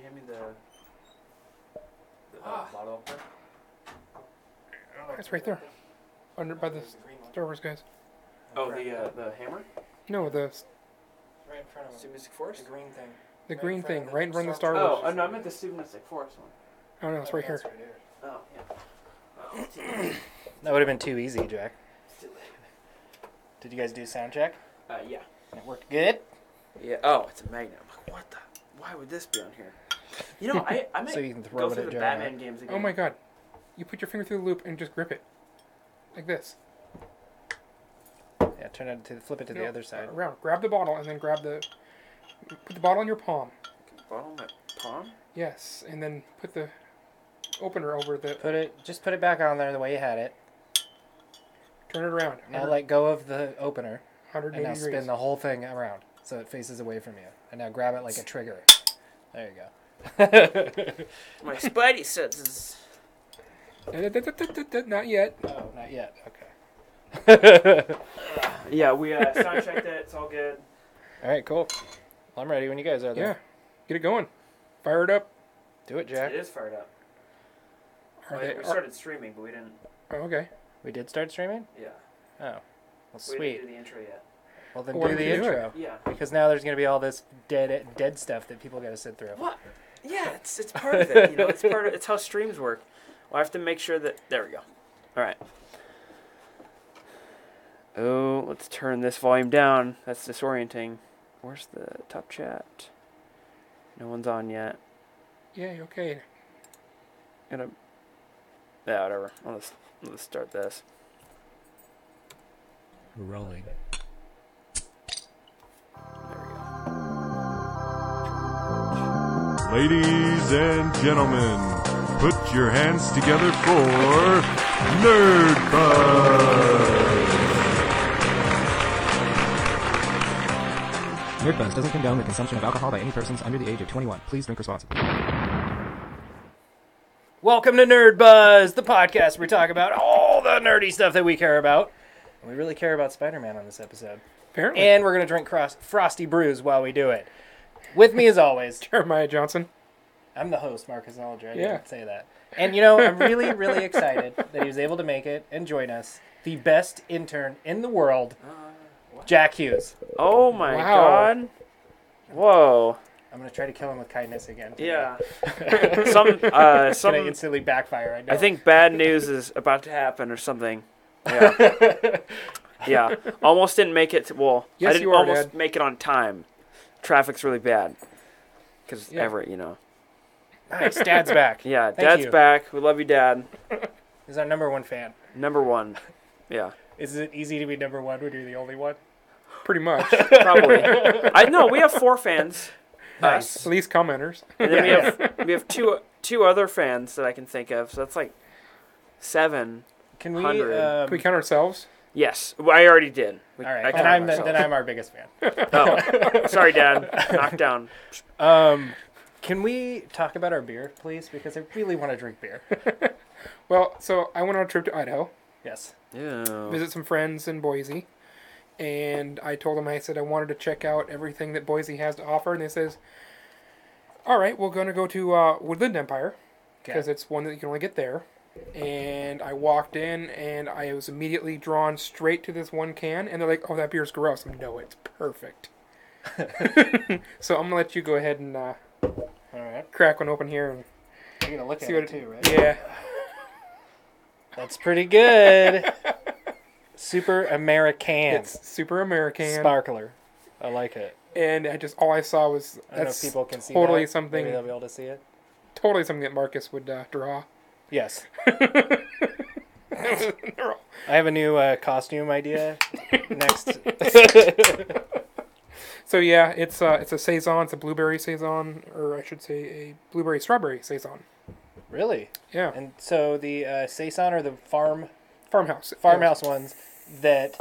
hand me the bottle opener? It's right there. Under by the Star Wars guys. Oh, the hammer? No, the Right in front of Steve him. Mystic Force? The green thing. the Right green in front thing, of right in front of the Star Oh, Wars. no, I meant the Steve Mystic Force one. Oh no, it's right here. That's right here. Oh, yeah. That would have been too easy, Jack. It's too late. Did you guys do sound check? Yeah. It worked good. Yeah. Oh, it's a magnet. I'm like, what the? Why would this be on here? You know, I might So you can throw go it through at the Jerry. Batman games again. Oh my god. You put your finger through the loop and just grip it. Like this. Yeah, flip it to the No, other side. Around. Grab the bottle and then put the bottle in your palm. Bottle in my palm? Yes, and then put the opener over the... Just put it back on there the way you had it. Turn it around. Now let go of the opener. 180 And now degrees. spin the whole thing around so it faces away from you. And now grab it like a trigger. There you go. My spidey senses. Not yet. Oh, not yet. Okay. Yeah, we sound checked it. It's all good. All right, cool. Well, I'm ready when you guys are Yeah. there. Get it going. Fire it up. Do it, Jack. It is fired up. We started streaming, but we didn't. Oh, okay. We did start streaming? Yeah. Oh. Well, We sweet. didn't do the intro yet. Well, then Why do don't the you do it? intro. Yeah. Because now there's going to be all this dead stuff that people got to sit through. What? Yeah, it's part of it. You know, it's how streams work. Well, I have to make sure that. There we go. All right. Oh, let's turn this volume down. That's disorienting. Where's the top chat? No one's on yet. Yeah, okay. Yeah, whatever. Let's start this. Rolling. There we go. Ladies and gentlemen, put your hands together for Nerdbuzzed. Nerdbuzzed doesn't condone the consumption of alcohol by any persons under the age of 21. Please drink responsibly. Welcome to Nerdbuzzed, the podcast where we talk about all the nerdy stuff that we care about. And we really care about Spider-Man on this episode. Apparently. And we're going to drink frosty brews while we do it. With me, as always, Jeremiah Johnson. I'm the host, Marcus Aldridge. I Yeah. didn't say that. And, you know, I'm really, really excited that he was able to make it and join us. The best intern in the world, Jack Hughes. Oh my Wow. God! Whoa! I'm going to try to kill him with kindness again today. Yeah. It's going to Some. instantly backfire, I know. I think bad news is about to happen or something. Yeah. Yeah. Almost didn't make it. Yes, I didn't you are, almost Dad. make it on time. Traffic's really bad. Because Yeah. Everett, you know. Nice, Dad's back. Yeah, Thank Dad's you. back. We love you, Dad. He's our number one fan. Number one. Yeah. Is it easy to be number one when you're the only one? Pretty much. Probably. I know we have 4 fans. Nice. At least commenters. And then we have two other fans that I can think of. So that's like 7. Can we? 100. Can we count ourselves? Yes, I already did. All right, I and counted myself. then I'm our biggest fan. Oh, sorry, Dad. Knocked down. Can we talk about our beer, please? Because I really want to drink beer. Well, so I went on a trip to Idaho. Yes. Ew. Visit some friends in Boise. And I told them, I said I wanted to check out everything that Boise has to offer. And they says, all right, we're going to go to Woodland Empire. Because it's one that you can only get there. And I walked in, and I was immediately drawn straight to this one can. And they're like, oh, that beer's gross. I'm like, no, it's perfect. So I'm going to let you go ahead and All right. crack one open here. And You're gonna look see at what it too, right? Yeah. That's pretty good. Super American. It's super American. Sparkler. I like it. And all I saw was, I don't know that's if people can see totally that. something. Maybe they'll be able to see it. Totally something that Marcus would draw. Yes. I have a new costume idea next. So yeah, it's a saison. It's a blueberry saison, or I should say a blueberry strawberry saison. Really? Yeah. And so the saison are the Farmhouse ones that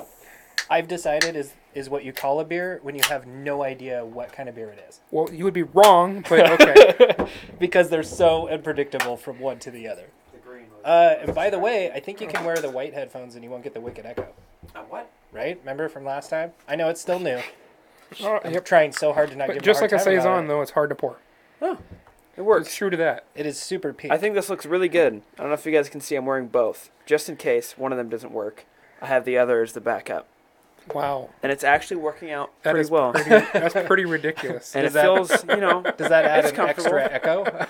I've decided is what you call a beer when you have no idea what kind of beer it is. Well, you would be wrong, but okay. Because they're so unpredictable from one to the other. The green was. And by the way, I think you can wear the white headphones and you won't get the wicked echo. What? Right? Remember from last time? I know it's still new. I'm Yep. trying so hard to not But give just him like a hard time about saison, it. though, it's hard to pour. Oh. It works. It's true to that. It is super pink. I think this looks really good. I don't know if you guys can see I'm wearing both. Just in case one of them doesn't work, I have the other as the backup. Wow. And it's actually working out That pretty is well. That's pretty ridiculous. And Does it that- feels, Does that add it's an comfortable. extra echo?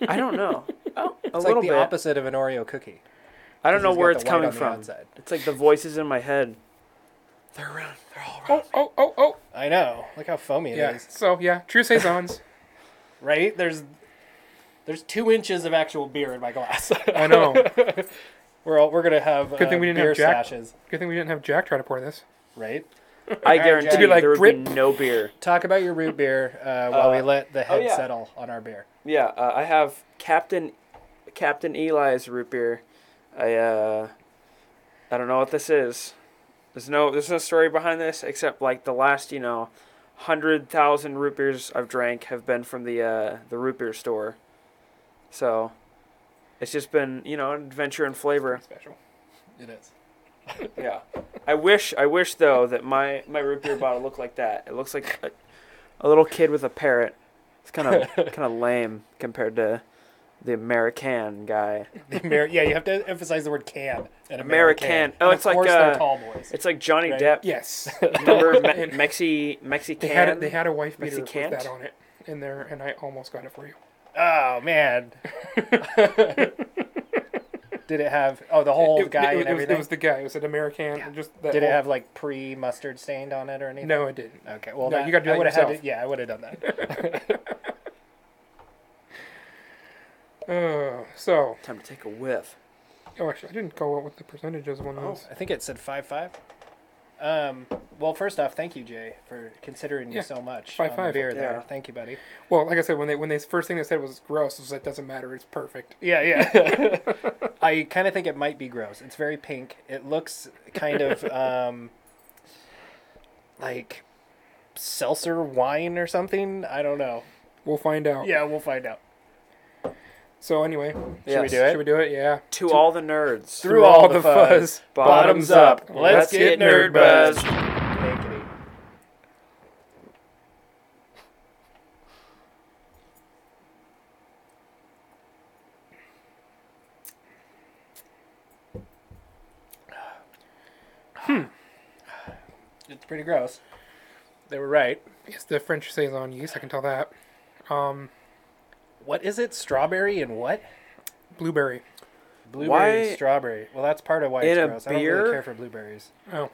I don't know. Oh, a It's little like the bit. opposite of an Oreo cookie. I don't 'Cause know he's where got it's the white coming on the from. outside. It's like the voices in my head. They're around. They're all around. Oh. I know. Look how foamy it Yeah. is. So, yeah, true saisons. Right? There's 2 inches of actual beer in my glass. I know. We're gonna have Good thing we didn't beer have Jack. stashes, Good thing we didn't have Jack try to pour this. right? I guarantee Jack. you Like, there would drip. be no beer. Talk about your root beer while we let the head yeah. settle on our beer. Yeah, I have Captain Eli's root beer. I don't know what this is. There's no story behind this except like the last 100,000 root beers I've drank have been from the root beer store. So it's just been an adventure in flavor. Special. It is. Yeah, I wish though that my root beer bottle looked like that. It looks like a little kid with a parrot. It's kind of lame compared to the American guy. Yeah, you have to emphasize the word can. And American. Oh, And it's of course like they're tall boys. It's like Johnny Right? Depp. Yes. Remember And Mexican? they had a wife beater with Mexicant? that on it in there, and I almost got it for you. Oh man. Did it have the whole guy and everything? It was the guy. It was an American. Yeah. Just that Did it whole- have like pre-mustard stained on it or anything? No, it didn't. Okay, well, No, you gotta do that I would have yourself. had to, yeah, I would have done that. So, Time to take a whiff. actually, I didn't go out with the percentages one was. I think it said 5.5. Well, first off, thank you, Jay, for considering me Yeah, so much 5.5. on the beer there. Yeah. Thank you, buddy. Well, like I said, when they first thing they said was gross, it was like, doesn't matter, it's perfect. Yeah. I kind of think it might be gross. It's very pink. It looks kind of like seltzer wine or something. I don't know. We'll find out. Yeah, we'll find out. So anyway, Should we Yes. do it? should we do it? Yeah. To all the nerds. Through all the fuzz, bottoms up. Let's get Nerdbuzzed. Nakedy. It's pretty gross. They were right. It's the French saison yeast. I can tell that. What is it? Strawberry and what? Blueberry. Blueberry Why- and strawberry. Well, that's part of why In it's a gross. I don't beer? really care for blueberries. Oh,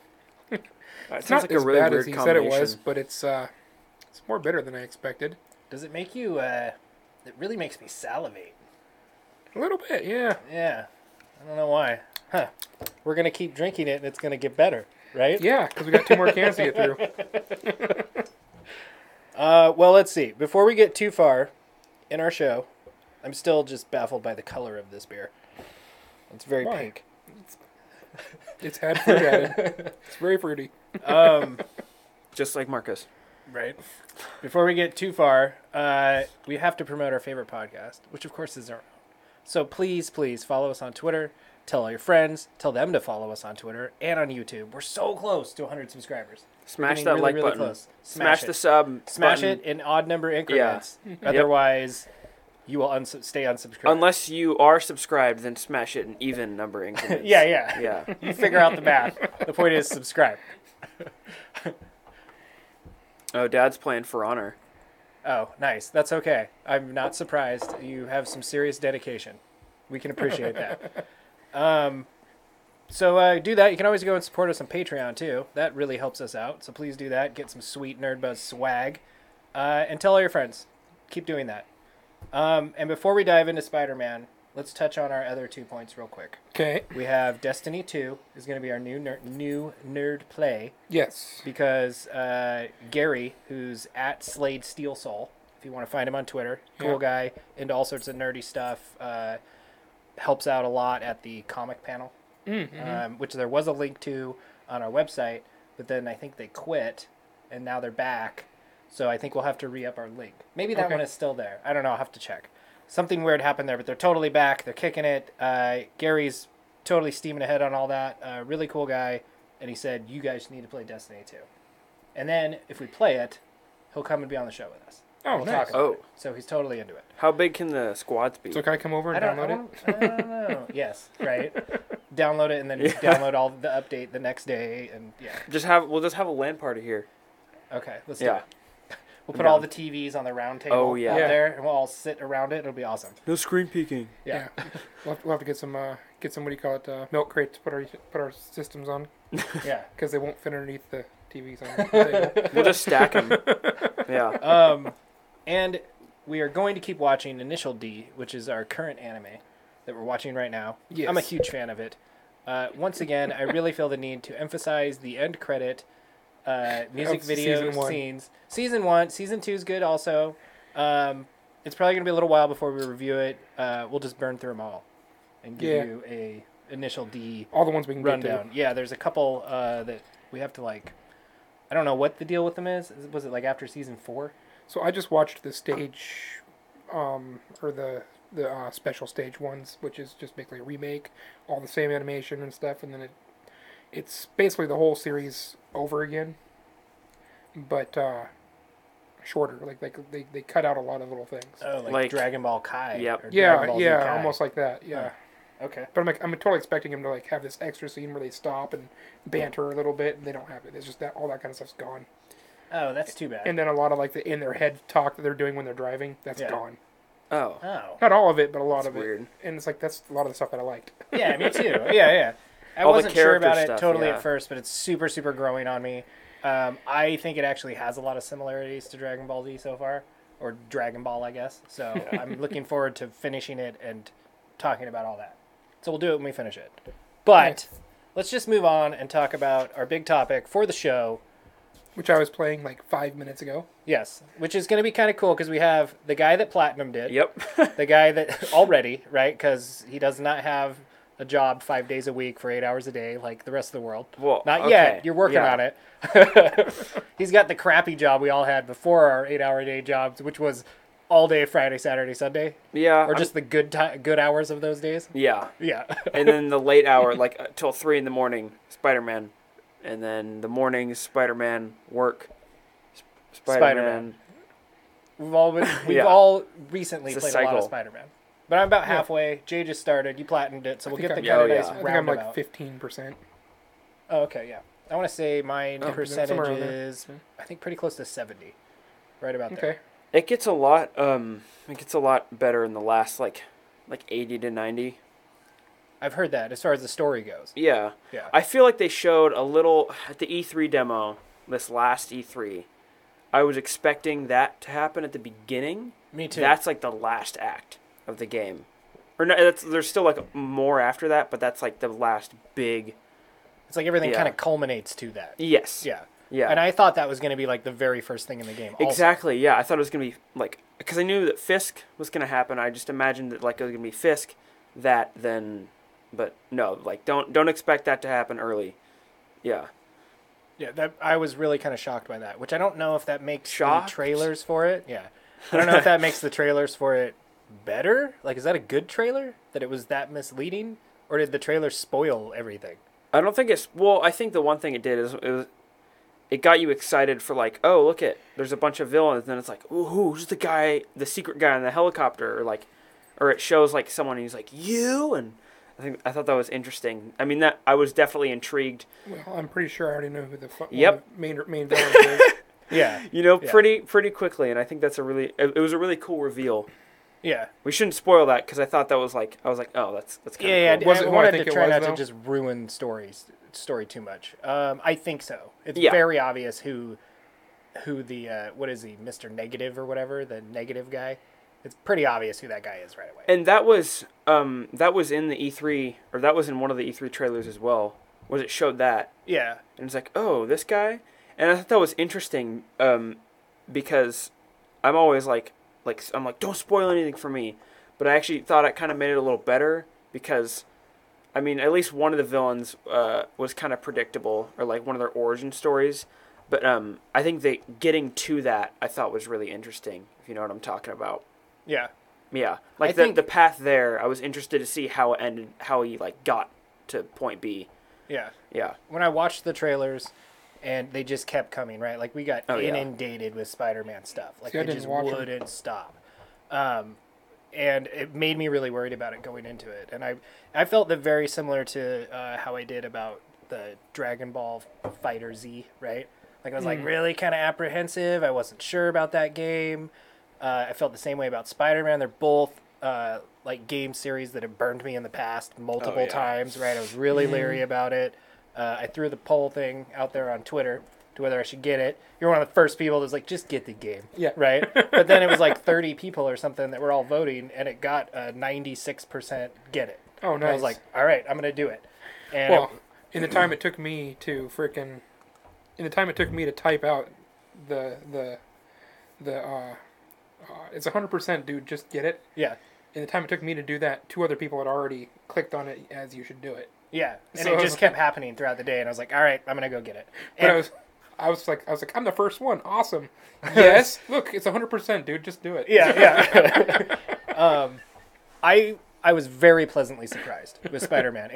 It it's sounds not like as a really bad weird as he said it was, combination. but it's more bitter than I expected. Does it make you, it really makes me salivate. A little bit, yeah. Yeah. I don't know why. Huh. We're going to keep drinking it and it's going to get better, right? Yeah, because we got 2 more cans to get through. Well, let's see. Before we get too far in our show, I'm still just baffled by the color of this beer. It's very Why? pink. It's had fruit added. It's very fruity. Just like Marcus. Right. Before we get too far, we have to promote our favorite podcast, which of course is our own. So please, please follow us on Twitter. Tell all your friends. Tell them to follow us on Twitter and on YouTube. We're so close to 100 subscribers. Smash Getting that really, like really button. close. Smash it. the sub. Smash button. it in odd number increments. Otherwise, you will stay unsubscribed. Unless you are subscribed, then smash it in even number increments. Yeah. Yeah. You figure out the math. The point is subscribe. Oh, Dad's playing For Honor. Oh, nice. That's okay. I'm not surprised. You have some serious dedication. We can appreciate that. So do that. You can always go and support us on Patreon, too. That really helps us out. So please do that. Get some sweet Nerdbuzz swag. And tell all your friends. Keep doing that. And before we dive into Spider-Man, let's touch on our other 2 points real quick. Okay. We have Destiny 2 is going to be our new nerd play. Yes. Because Gary, who's at Slade Steel Soul, if you want to find him on Twitter, cool guy, into all sorts of nerdy stuff, helps out a lot at the comic panel, which there was a link to on our website, but then I think they quit, and now they're back, so I think we'll have to re-up our link. Maybe that one is still there. I don't know. I'll have to check. Something weird happened there, but they're totally back. They're kicking it. Gary's totally steaming ahead on all that. Really cool guy. And he said, you guys need to play Destiny 2. And then, if we play it, he'll come and be on the show with us. Oh, We nice. talk about Oh. it. So he's totally into it. How big can the squads be? So can I come over and download it? I don't know. Yes, right. Download it and then download all the update the next day, and yeah. We'll just have a LAN party here. Okay, let's Yeah. do it. We'll put all the TVs on the round table Oh, yeah. out Yeah. there, and we'll all sit around it. It'll be awesome. No screen peeking. Yeah. We'll have to get some what do you call it, milk crates to put our systems on, Yeah. because they won't fit underneath the TVs on the table. We'll just stack them. Yeah. And we are going to keep watching Initial D, which is our current anime that we're watching right now. Yes. I'm a huge fan of it. Once again, I really feel the need to emphasize the end credit music Of video season 1. scenes. Season 1. Season 2 is good also. It's probably going to be a little while before we review it. We'll just burn through them all and give you a Initial D All the ones we can rundown. get Yeah, there's a couple that we have to like... I don't know what the deal with them is. Was it like after season 4? to. So I just watched the stage, or the special stage ones, which is just basically a remake, all the same animation and stuff, and then it's basically the whole series over again, but shorter. Like they cut out a lot of little things. Oh, Like- Dragon Ball Kai. Yep. or Dragon Ball Z Kai. almost like that. Yeah. Okay. But I'm totally expecting him to like have this extra scene where they stop and banter a little bit, and they don't have it. It's just that all that kind of stuff's gone. Oh, that's too bad. And then a lot of like the in their head talk that they're doing when they're driving, that's Yeah. gone. Oh. Oh. Not all of it, but a lot That's of weird. it. And it's like that's a lot of the stuff that I liked. Yeah, me too. Yeah. I All the wasn't sure about character it stuff, totally yeah. at first, but it's super, super growing on me. I think it actually has a lot of similarities to Dragon Ball Z so far, or Dragon Ball, I guess. So I'm looking forward to finishing it and talking about all that. So we'll do it when we finish it. But let's just move on and talk about our big topic for the show. Which I was playing like 5 minutes ago. Yes, which is going to be kind of cool because we have the guy that Platinum did. Yep. The guy that already, right? Because he does not have a job 5 days a week for 8 hours a day like the rest of the world. Well, Not okay. yet. You're working Yeah. on it. He's got the crappy job we all had before our 8-hour-a-day jobs, which was all day Friday, Saturday, Sunday, Yeah. or just the good hours of those days. Yeah. Yeah. And then the late hour, like till 3 a.m, Spider-Man, and then the mornings, Spider-Man work. Spider-Man. We've Yeah. all recently It's a played a lot of cycle. Spider-Man. But I'm about halfway. Jay just started. You platinumed it, so we'll get the think kind of I'm- nice yeah. I think I'm like roundabout. 15%. Oh, okay, yeah. I want to say my Oh, percentage somewhere around there. is, I think, pretty close to 70. Right about there. Okay. It gets a lot. It gets a lot better in the last like 80 to 90. I've heard that as far as the story goes. Yeah. Yeah. I feel like they showed a little at the E3 demo. This last E3, I was expecting that to happen at the beginning. Me too. That's like the last act of the game. Or no, there's still like more after that, but that's like the last big. It's like everything Yeah. kind of culminates to that. Yes. Yeah. Yeah. And I thought that was going to be like the very first thing in the game. Also. Exactly. Yeah, I thought it was gonna be like because I knew that Fisk was gonna happen. I just imagined that like it was gonna be Fisk, that then, but no, like don't expect that to happen early. Yeah. Yeah, that I was really kind of shocked by that, which I don't know if that makes Shocked? the trailers for it. Yeah. I don't know if that makes the trailers for it better. Like, is that a good trailer? That it was that misleading? Or did the trailer spoil everything? I don't think it's well. I think the one thing it did is it got you excited for like, oh look it, there's a bunch of villains, and then it's like, ooh, who's the guy, the secret guy in the helicopter, or it shows like someone and he's like you, and I thought that was interesting. I mean that I was definitely intrigued. Well, I'm pretty sure I already know who the Yep. main villain is. Yeah. You know, Yeah. pretty quickly, and I think that's it was a really cool reveal. Yeah. We shouldn't spoil that because I thought that was like I was like, oh, that's kind Yeah, of yeah. cool. Was it I who I wanted think to it try was, not though? to just ruin story too much. I think so. It's Yeah. very obvious who the what is he, Mr. Negative or whatever, the negative guy. It's pretty obvious who that guy is right away. And that was in the E3 or that was in one of the E3 trailers as well. Was it showed that? Yeah. And it's like, oh, this guy? And I thought that was interesting because I'm always like, I'm like, don't spoil anything for me. But I actually thought it kind of made it a little better because, I mean, at least one of the villains was kind of predictable or like one of their origin stories. But I think getting to that I thought was really interesting, if you know what I'm talking about. Yeah. Yeah. I Like think- the path there, I was interested to see how it ended, how he like got to point B. Yeah. Yeah. When I watched the trailers, and they just kept coming, right? Like we got inundated with Spider-Man stuff. Like See, I it didn't just watch 'em. wouldn't stop. And it made me really worried about it going into it. And I felt that very similar to how I did about the Dragon Ball Fighter Z, right? Like I was like really kind of apprehensive. I wasn't sure about that game. I felt the same way about Spider-Man. They're both like game series that have burned me in the past multiple times, right? I was really leery about it. I threw the poll thing out there on Twitter to whether I should get it. You're one of the first people that was like, just get the game. Yeah. Right? But then it was like 30 people or something that were all voting, and it got 96% get it. Oh, nice. And I was like, all right, I'm going to do it. And Well, in the time it took me to type out the it's 100%, dude, just get it. yeah. In the time it took me to do that, 2 other people had already clicked on it as you should do it. Yeah. And So- it just kept happening throughout the day, and I was like, all right, I'm going to go get it. But And I was like, I'm the first one. Awesome. Yes. Look, it's 100%, dude. Just do it. yeah. I was very pleasantly surprised with Spider-Man.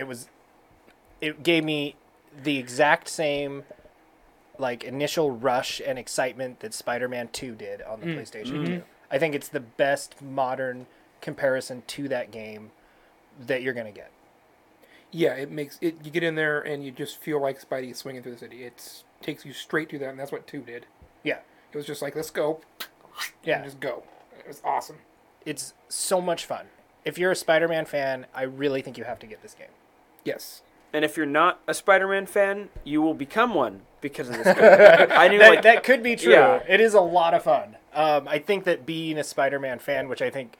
It gave me the exact same like initial rush and excitement that Spider-Man 2 did on the PlayStation 2. I think it's the best modern comparison to that game that you're going to get. Yeah, it makes it. You get in there and you just feel like Spidey swinging through the city. It takes you straight to that, and that's what 2 did. Yeah. It was just like, let's go. Yeah. And just go. It was awesome. It's so much fun. If you're a Spider-Man fan, I really think you have to get this game. Yes. And if you're not a Spider-Man fan, you will become one because of this game. I knew That could be true. Yeah. It is a lot of fun. I think that being a Spider-Man fan, which I think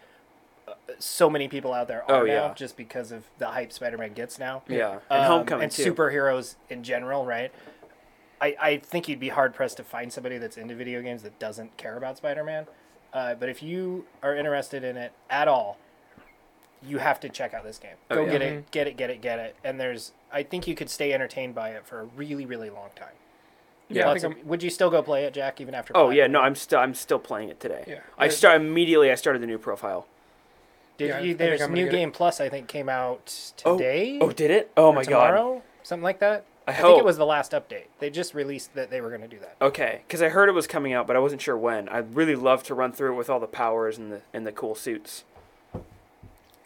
so many people out there are now, just because of the hype Spider-Man gets now. Yeah, and Homecoming, and too. superheroes in general, right? I think you'd be hard-pressed to find somebody that's into video games that doesn't care about Spider-Man. But if you are interested in it at all, you have to check out this game. Go get it, get it. And I think you could stay entertained by it for a really, really long time. Yeah, I think Would you still go play it, Jack, even after? Oh playing yeah, it? no, I'm still playing it today. Yeah. I started the new profile. Yeah, I think There's I'm gonna New get it. Game Plus, I think, came out today. Oh, did it? Oh or my tomorrow? god. Something like that. I think hope. it was the last update. They just released that they were going to do that. Okay, because I heard it was coming out, but I wasn't sure when. I'd really love to run through it with all the powers and the cool suits.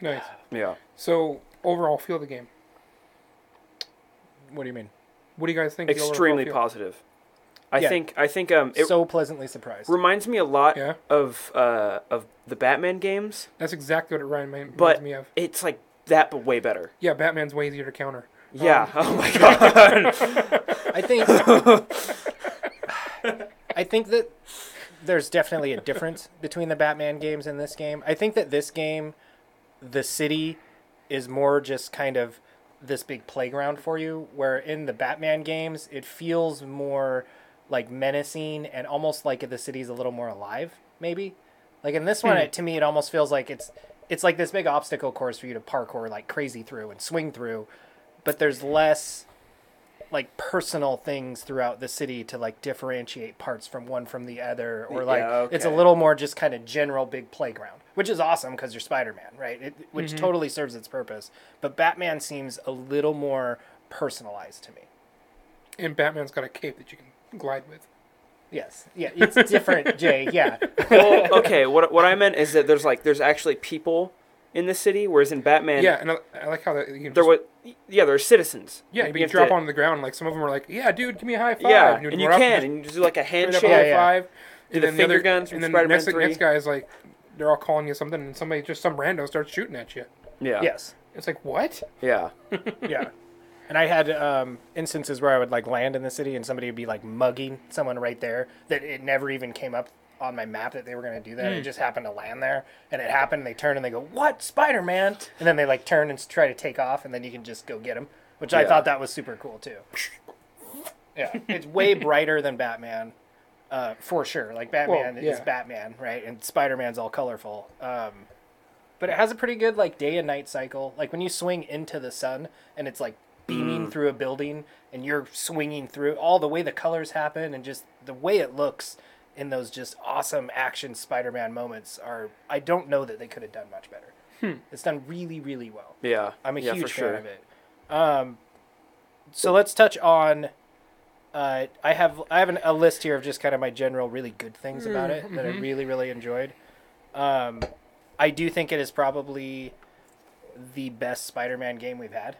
Nice. Yeah. So, overall feel of the game. What do you mean? What do you guys think? of the overall Extremely feel? positive. I Yeah. think it So pleasantly surprised. reminds me a lot Yeah. of the Batman games, That's exactly what it reminds but me of. it's like that, but way better. Yeah, Batman's way easier to counter. Yeah. Oh my god. I think I think that there's definitely a difference between the Batman games and this game. I think that this game, the city is more just kind of this big playground for you, where in the Batman games it feels more like menacing and almost like the city's a little more alive, maybe. Like in this one, to me, it almost feels like it's like this big obstacle course for you to parkour like crazy through and swing through, but there's less like personal things throughout the city to like differentiate parts from one from the other, or like it's a little more just kind of general big playground, which is awesome because you're Spider-Man, right? Which totally serves its purpose. But Batman seems a little more personalized to me. And Batman's got a cape that you can glide with. Yes, yeah, it's different, Jay. Yeah, Well, okay. What I meant is that there's actually people in the city, whereas in Batman, Yeah, and I like how that you can there's citizens. yeah, You you have drop to- on the ground. Like some of them are like, "Yeah, dude, give me a high five." Yeah, would and you run up can, just and you just do like a straight up handshake. high yeah. five. Do the finger guns from and then Spider-Man next 3. guy is like, they're all calling you something, and somebody just some rando starts shooting at you. Yeah. yes, It's like, what? Yeah. yeah. And I had instances where I would like land in the city and somebody would be like mugging someone right there that it never even came up on my map that they were going to do that. It just happened to land there, and it happened. And they turn and they go, "What, Spider-Man?" And then they like turn and try to take off, and then you can just go get them, which I Yeah. thought that was super cool too. Yeah, it's way brighter than Batman, for sure. Like Batman is yeah. Batman, right? And Spider-Man's all colorful. But it has a pretty good like day and night cycle. Like when you swing into the sun and it's like beaming through a building and you're swinging through, all the way the colors happen and just the way it looks in those just awesome action Spider-Man moments are, I don't know that they could have done much better. It's done really, really well. Yeah. I'm a yeah, huge for fan sure. of it. So let's touch on I have a list here of just kind of my general really good things about it that I really, really enjoyed. I do think it is probably the best Spider-Man game we've had.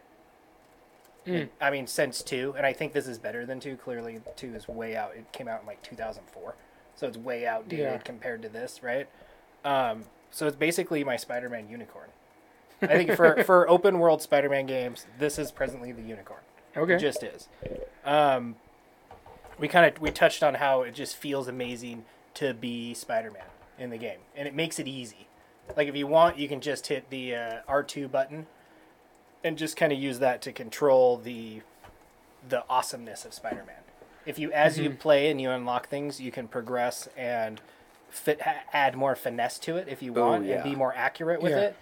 I mean, since 2, and I think this is better than 2. Clearly, 2 is way out. It came out in like 2004, so it's way outdated compared to this, right? So it's basically my Spider-Man unicorn. I think for open world Spider-Man games, this is presently the unicorn. Okay. It just is. We touched on how it just feels amazing to be Spider-Man in the game, and it makes it easy. Like if you want, you can just hit the R2 button and just kind of use that to control the awesomeness of Spider-Man. If you as you play and you unlock things, you can progress and add more finesse to it if you want and be more accurate with it.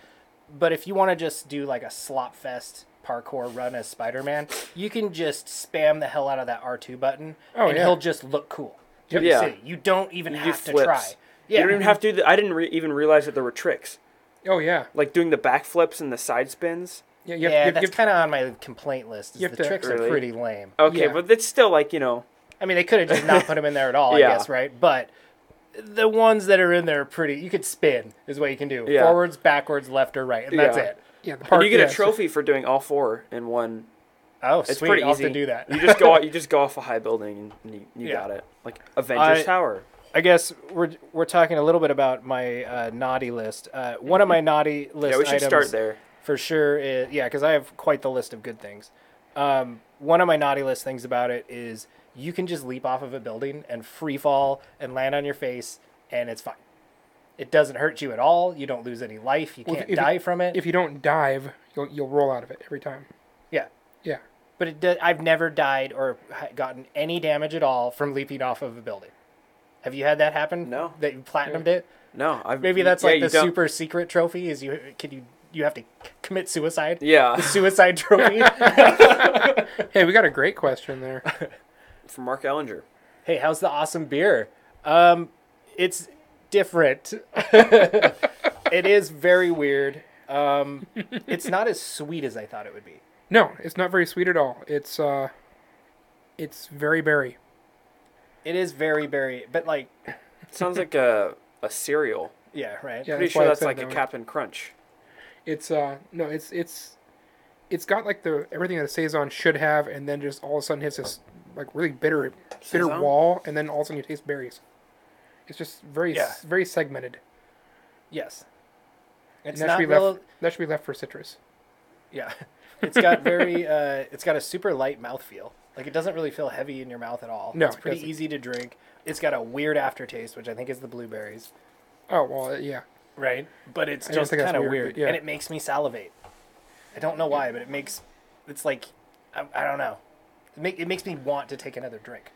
But if you want to just do like a slop fest parkour run as Spider-Man, you can just spam the hell out of that R2 button and he'll just look cool. You don't even have to try. Yeah. You don't even have to. I didn't even realize that there were tricks. Oh, yeah. Like doing the backflips and the side spins. Yeah, that's kind of on my complaint list. The tricks are pretty lame. Okay, but it's still like, I mean, they could have just not put them in there at all, I guess, right? But the ones that are in there are pretty... You could spin, is what you can do. Yeah. Forwards, backwards, left, or right, and that's it. Yeah, and you get a trophy for doing all 4 in one. Oh, it's sweet. pretty I'll easy have to do that. You just go off a high building and you got it. Like Avengers Tower. I guess we're talking a little bit about my naughty list. One of my naughty list we should items start there. For sure is... Yeah, because I have quite the list of good things. One of my naughty list things about it is you can just leap off of a building and free fall and land on your face, and it's fine. It doesn't hurt you at all. You don't lose any life. You can't die from it. If you don't dive, you'll roll out of it every time. Yeah. Yeah. But I've never died or gotten any damage at all from leaping off of a building. Have you had that happen? No. That you platinumed it? No. Maybe that's like the super secret trophy is you have to commit suicide? Yeah. The suicide trophy? Hey, we got a great question there. From Mark Ellinger. Hey, how's the awesome beer? It's different. It is very weird. It's not as sweet as I thought it would be. No, it's not very sweet at all. It's very berry. It is very berry, but like... It sounds like a cereal. Yeah, right? Yeah, Pretty sure that's like a Captain Crunch. It's no, it's got like everything that a saison should have, and then just all of a sudden hits this like really bitter wall, and then all of a sudden you taste berries. It's just very segmented. Yes. It's that should be left for citrus. Yeah. It's got it's got a super light mouthfeel. Like it doesn't really feel heavy in your mouth at all. No, it's pretty easy to drink. It's got a weird aftertaste, which I think is the blueberries. Oh, well, yeah. Right? But it's just kind of weird. Yeah. And it makes me salivate. I don't know why, but it's like, I don't know. It makes me want to take another drink.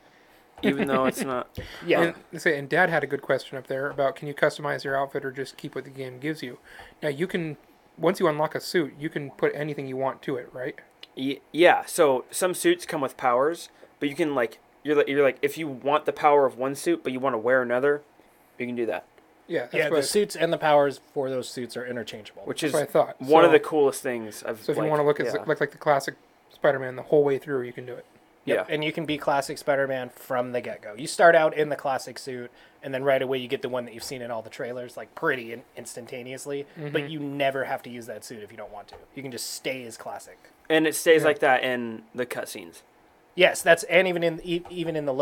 Even though it's not. Yeah. And Dad had a good question up there about can you customize your outfit or just keep what the game gives you. Now, you can, once you unlock a suit, you can put anything you want to it, right? Yeah, so some suits come with powers, but you can you're like if you want the power of one suit but you want to wear another, you can do that. Yeah, the suits and the powers for those suits are interchangeable. Which is what I thought. One of the coolest things. So if you want to look at like the classic Spider-Man the whole way through, you can do it. Yep. Yeah, and you can be classic Spider-Man from the get-go. You start out in the classic suit, and then right away you get the one that you've seen in all the trailers, like pretty instantaneously. Mm-hmm. But you never have to use that suit if you don't want to. You can just stay as classic. And it stays like that in the cutscenes. Yes, and even in the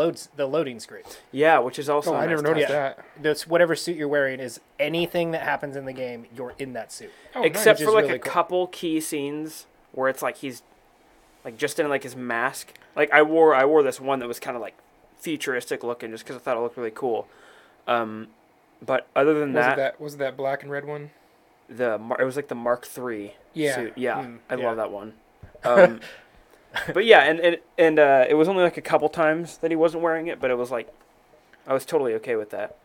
loading screens. Yeah, which is also. I never noticed that. That's whatever suit you're wearing is anything that happens in the game. You're in that suit. Oh, except for like really a couple key scenes where it's like he's like just in like his mask. Like I wore this one that was kind of like futuristic looking just because I thought it looked really cool. But other than was it that black and red one? It was like the Mark III suit. Yeah, I love that one. But yeah, and it was only like a couple times that he wasn't wearing it, but it was like I was totally okay with that.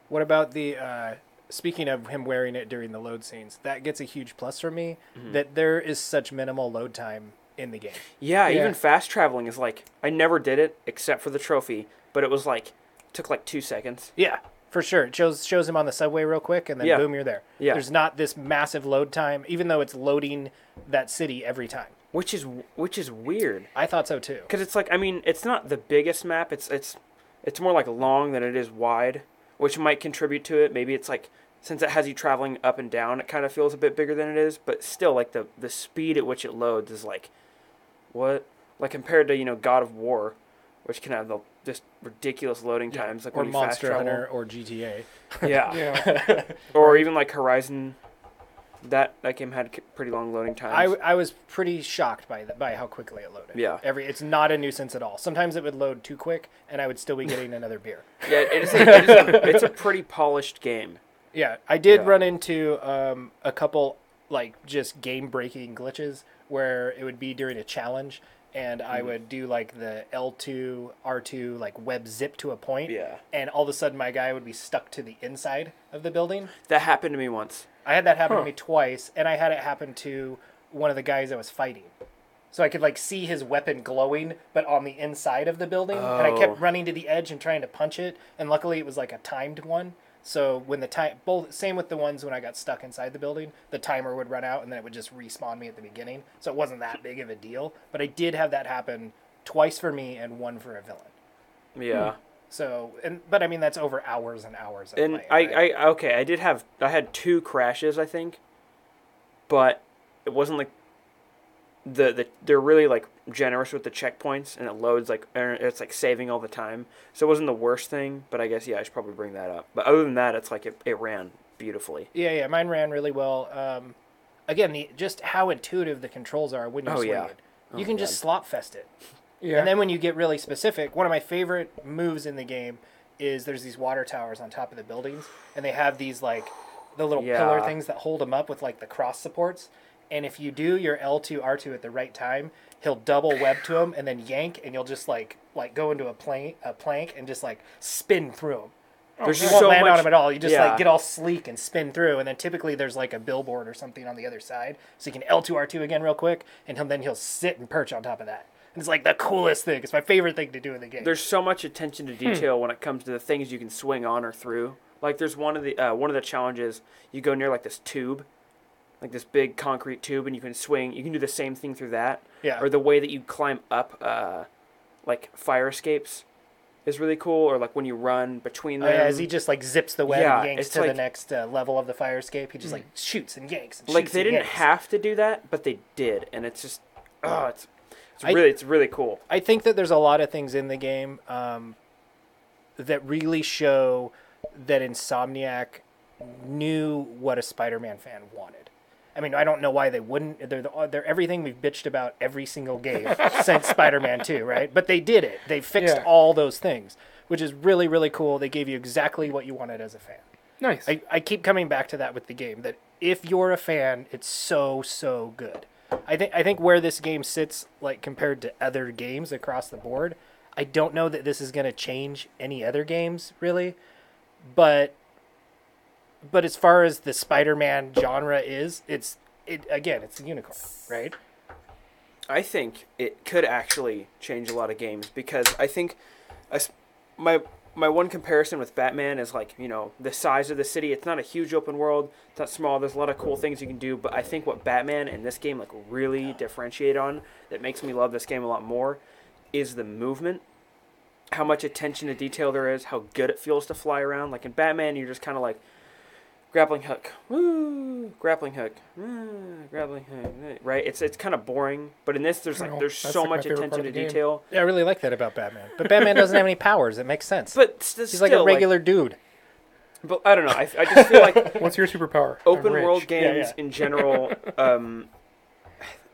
What about the speaking of him wearing it during the load scenes? That gets a huge plus for me that there is such minimal load time in the game. Yeah, even fast traveling is like I never did it except for the trophy, but it was like took like 2 seconds. Yeah, for sure. It shows him on the subway real quick, and then boom, you're there. Yeah. There's not this massive load time, even though it's loading that city every time. which is weird. I thought so too. Because it's like, I mean, it's not the biggest map. It's more like long than it is wide, which might contribute to it. Maybe it's like, since it has you traveling up and down, it kind of feels a bit bigger than it is. But still, like the speed at which it loads is like, what? Like compared to God of War, which can have the just ridiculous loading times, like Or when you fast Monster travel. Hunter or GTA. Yeah. Yeah. Or even like Horizon. That game had pretty long loading times. I was pretty shocked by how quickly it loaded. Yeah. It's not a nuisance at all. Sometimes it would load too quick, and I would still be getting another beer. Yeah, it's a pretty polished game. Yeah, I did run into a couple like just game-breaking glitches where it would be during a challenge, and I would do like the L2, R2, like web zip to a point, and all of a sudden my guy would be stuck to the inside of the building. That happened to me once. I had that happen to me twice, and I had it happen to one of the guys I was fighting. So I could like see his weapon glowing, but on the inside of the building, and I kept running to the edge and trying to punch it, and luckily it was like a timed one. So when same with the ones when I got stuck inside the building, the timer would run out and then it would just respawn me at the beginning. So it wasn't that big of a deal, but I did have that happen twice for me and one for a villain. Yeah. So, but I mean that's over hours and hours of And playing, right? I had 2 crashes, I think, but it wasn't like they're really like generous with the checkpoints, and it loads like, it's like saving all the time. So it wasn't the worst thing, but I guess I should probably bring that up. But other than that, it's like it ran beautifully. Yeah, mine ran really well. Again, just how intuitive the controls are when you swing it. You can just slop fest it. Yeah. And then when you get really specific, one of my favorite moves in the game is there's these water towers on top of the buildings, and they have these like the little pillar things that hold them up with like the cross supports. And if you do your L2, R2 at the right time, he'll double web to them and then yank, and you'll just like go into a plank and just like spin through them. You won't land on him at all. You just like get all sleek and spin through, and then typically there's like a billboard or something on the other side, so you can L2, R2 again real quick, and then he'll sit and perch on top of that. And it's like the coolest thing. It's my favorite thing to do in the game. There's so much attention to detail when it comes to the things you can swing on or through. Like there's one of the challenges, you go near like this tube, like this big concrete tube, and you can swing. You can do the same thing through that. Yeah. Or the way that you climb up, like fire escapes, is really cool. Or like when you run between them. Oh, yeah, as he just like zips the web and yanks to like, the next level of the fire escape. He just like shoots and yanks. And like they didn't yanks. have to do that, but they did, and it's just it's really cool. I think that there's a lot of things in the game that really show that Insomniac knew what a Spider-Man fan wanted. I mean, I don't know why they wouldn't. They're everything we've bitched about every single game since Spider-Man 2, right? But they did it. They fixed all those things, which is really, really cool. They gave you exactly what you wanted as a fan. Nice. I keep coming back to that with the game, that if you're a fan, it's so, so good. I think where this game sits, like compared to other games across the board, I don't know that this is going to change any other games, really. But as far as the Spider-Man genre is, it's a unicorn, right? I think it could actually change a lot of games, because I think my one comparison with Batman is like, the size of the city. It's not a huge open world. It's not small. There's a lot of cool things you can do. But I think what Batman and this game like really differentiate on, that makes me love this game a lot more, is the movement. How much attention to detail there is. How good it feels to fly around. Like in Batman, you're just kind of like, grappling hook, woo, grappling hook, grappling hook, right? It's kind of boring, but in this there's so much attention to detail. Yeah, I really like that about Batman. But Batman doesn't have any powers. It makes sense. But he's like a regular dude. But I don't know. I just feel like what's your superpower? Open world games in general,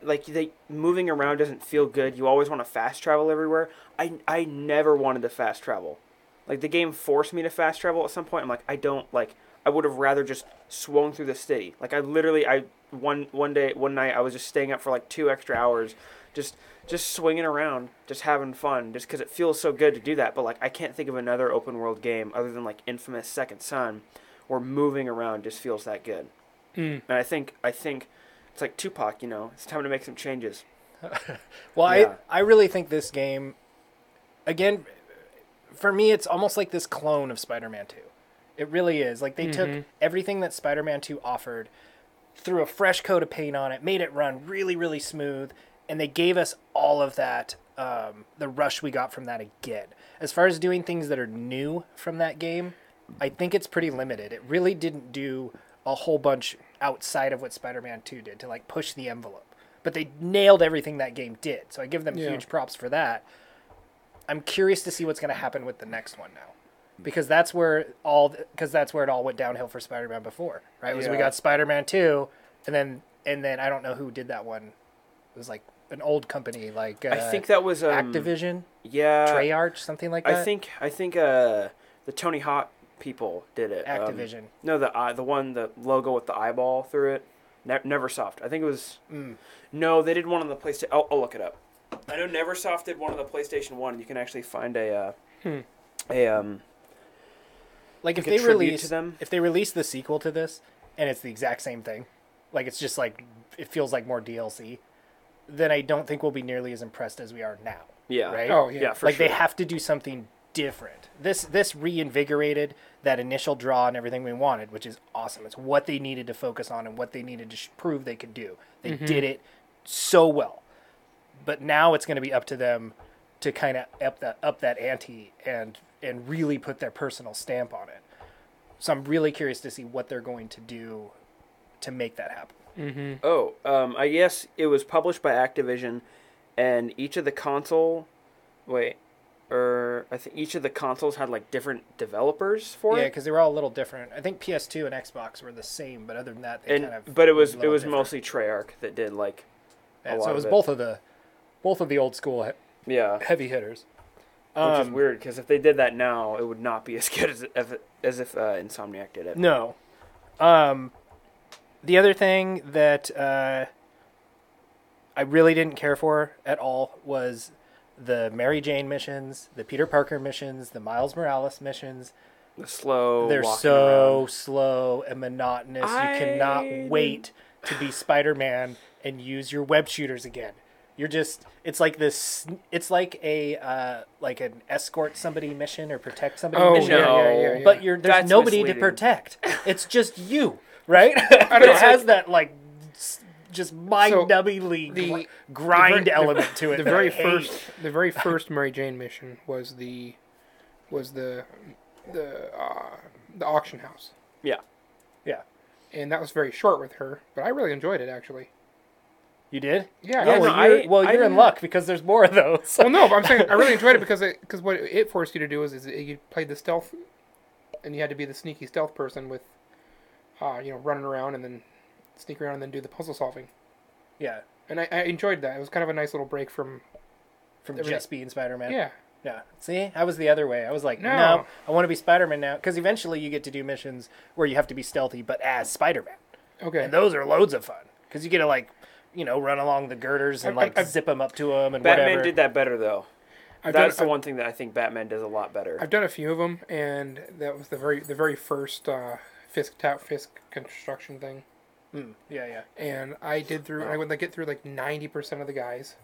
like moving around doesn't feel good. You always want to fast travel everywhere. I never wanted to fast travel. Like the game forced me to fast travel at some point. I'm like, I would have rather just swung through the city. Like one night I was just staying up for like 2 extra hours, just swinging around, just having fun, just because it feels so good to do that. But like I can't think of another open world game other than like infamous Second Son, where moving around just feels that good. And I think it's like Tupac. It's time to make some changes. Well, yeah. I really think this game, again, for me, it's almost like this clone of Spider-Man 2. It really is. Like, they took everything that Spider-Man 2 offered, threw a fresh coat of paint on it, made it run really, really smooth, and they gave us all of that, the rush we got from that again. As far as doing things that are new from that game, I think it's pretty limited. It really didn't do a whole bunch outside of what Spider-Man 2 did to like push the envelope. But they nailed everything that game did. So I give them huge props for that. I'm curious to see what's going to happen with the next one now. Because that's where it all went downhill for Spider-Man before, right? We got Spider-Man 2 and then I don't know who did that one. It was like an old company like I think that was Activision. Yeah. Treyarch, something like that. I think the Tony Hawk people did it. Activision. No, the logo with the eyeball through it. Neversoft. I think it was. No, they did one on the PlayStation. I'll look it up. I know Neversoft did one on the PlayStation 1. You can actually find like if a they tribute to them. If they release the sequel to this and it's the exact same thing, like it's just like it feels like more DLC, then I don't think we'll be nearly as impressed as we are now. Yeah. Right? Oh yeah. Yeah, for like sure. they have to do something different. This reinvigorated that initial draw and everything we wanted, which is awesome. It's what they needed to focus on and what they needed to prove they could do. They did it so well. But now it's going to be up to them to kind of up that ante and really put their personal stamp on it. So I'm really curious to see what they're going to do to make that happen. I guess it was published by Activision, and each of the each of the consoles had like different developers for Yeah, it. because they were all a little different. I think PS2 and Xbox were the same, but other than that, they But it was different. mostly Treyarch that did like a lot so it was of both of the old school heavy hitters. Which is weird because if they did that now, it would not be as good as if Insomniac did it. No. The other thing that I really didn't care for at all was the Mary Jane missions, the Peter Parker missions, the Miles Morales missions. The slow. They're walking so around. slow and monotonous. You cannot wait to be Spider-Man and use your web shooters again. You're just, it's like this, it's like like an escort somebody mission or protect somebody mission. Yeah. But there's That's nobody misleading. to protect. It's just you, right? I don't It know, has that like just mind-numbingly the grind very- element to it. The that very I hate. the very first Mary Jane mission was the auction house, Yeah. Yeah. and that was very short with her. But I really enjoyed it actually. You did? Yeah. Yeah, I- well, I you're in didn't- luck because there's more of those. Well, no, but I'm saying I really enjoyed it because what it forced you to do is you played the stealth, and you had to be the sneaky stealth person with, running around and then sneak around and then do the puzzle solving. Yeah. And I enjoyed that. It was kind of a nice little break from. From Everything. just being Spider-Man. Yeah. Yeah. See, I was the other way. I was like, No. no I want to be Spider-Man now. Because eventually you get to do missions where you have to be stealthy, but as Spider-Man. Okay. And those are loads of fun. Because you get to, like, run along the girders and, I've- zip them up to them and Batman whatever. did that better though. I've one thing that I think Batman does a lot better. I've done a few of them, and that was the very first Fisk construction thing. Yeah. And I did through. I would get through like 90% of the guys,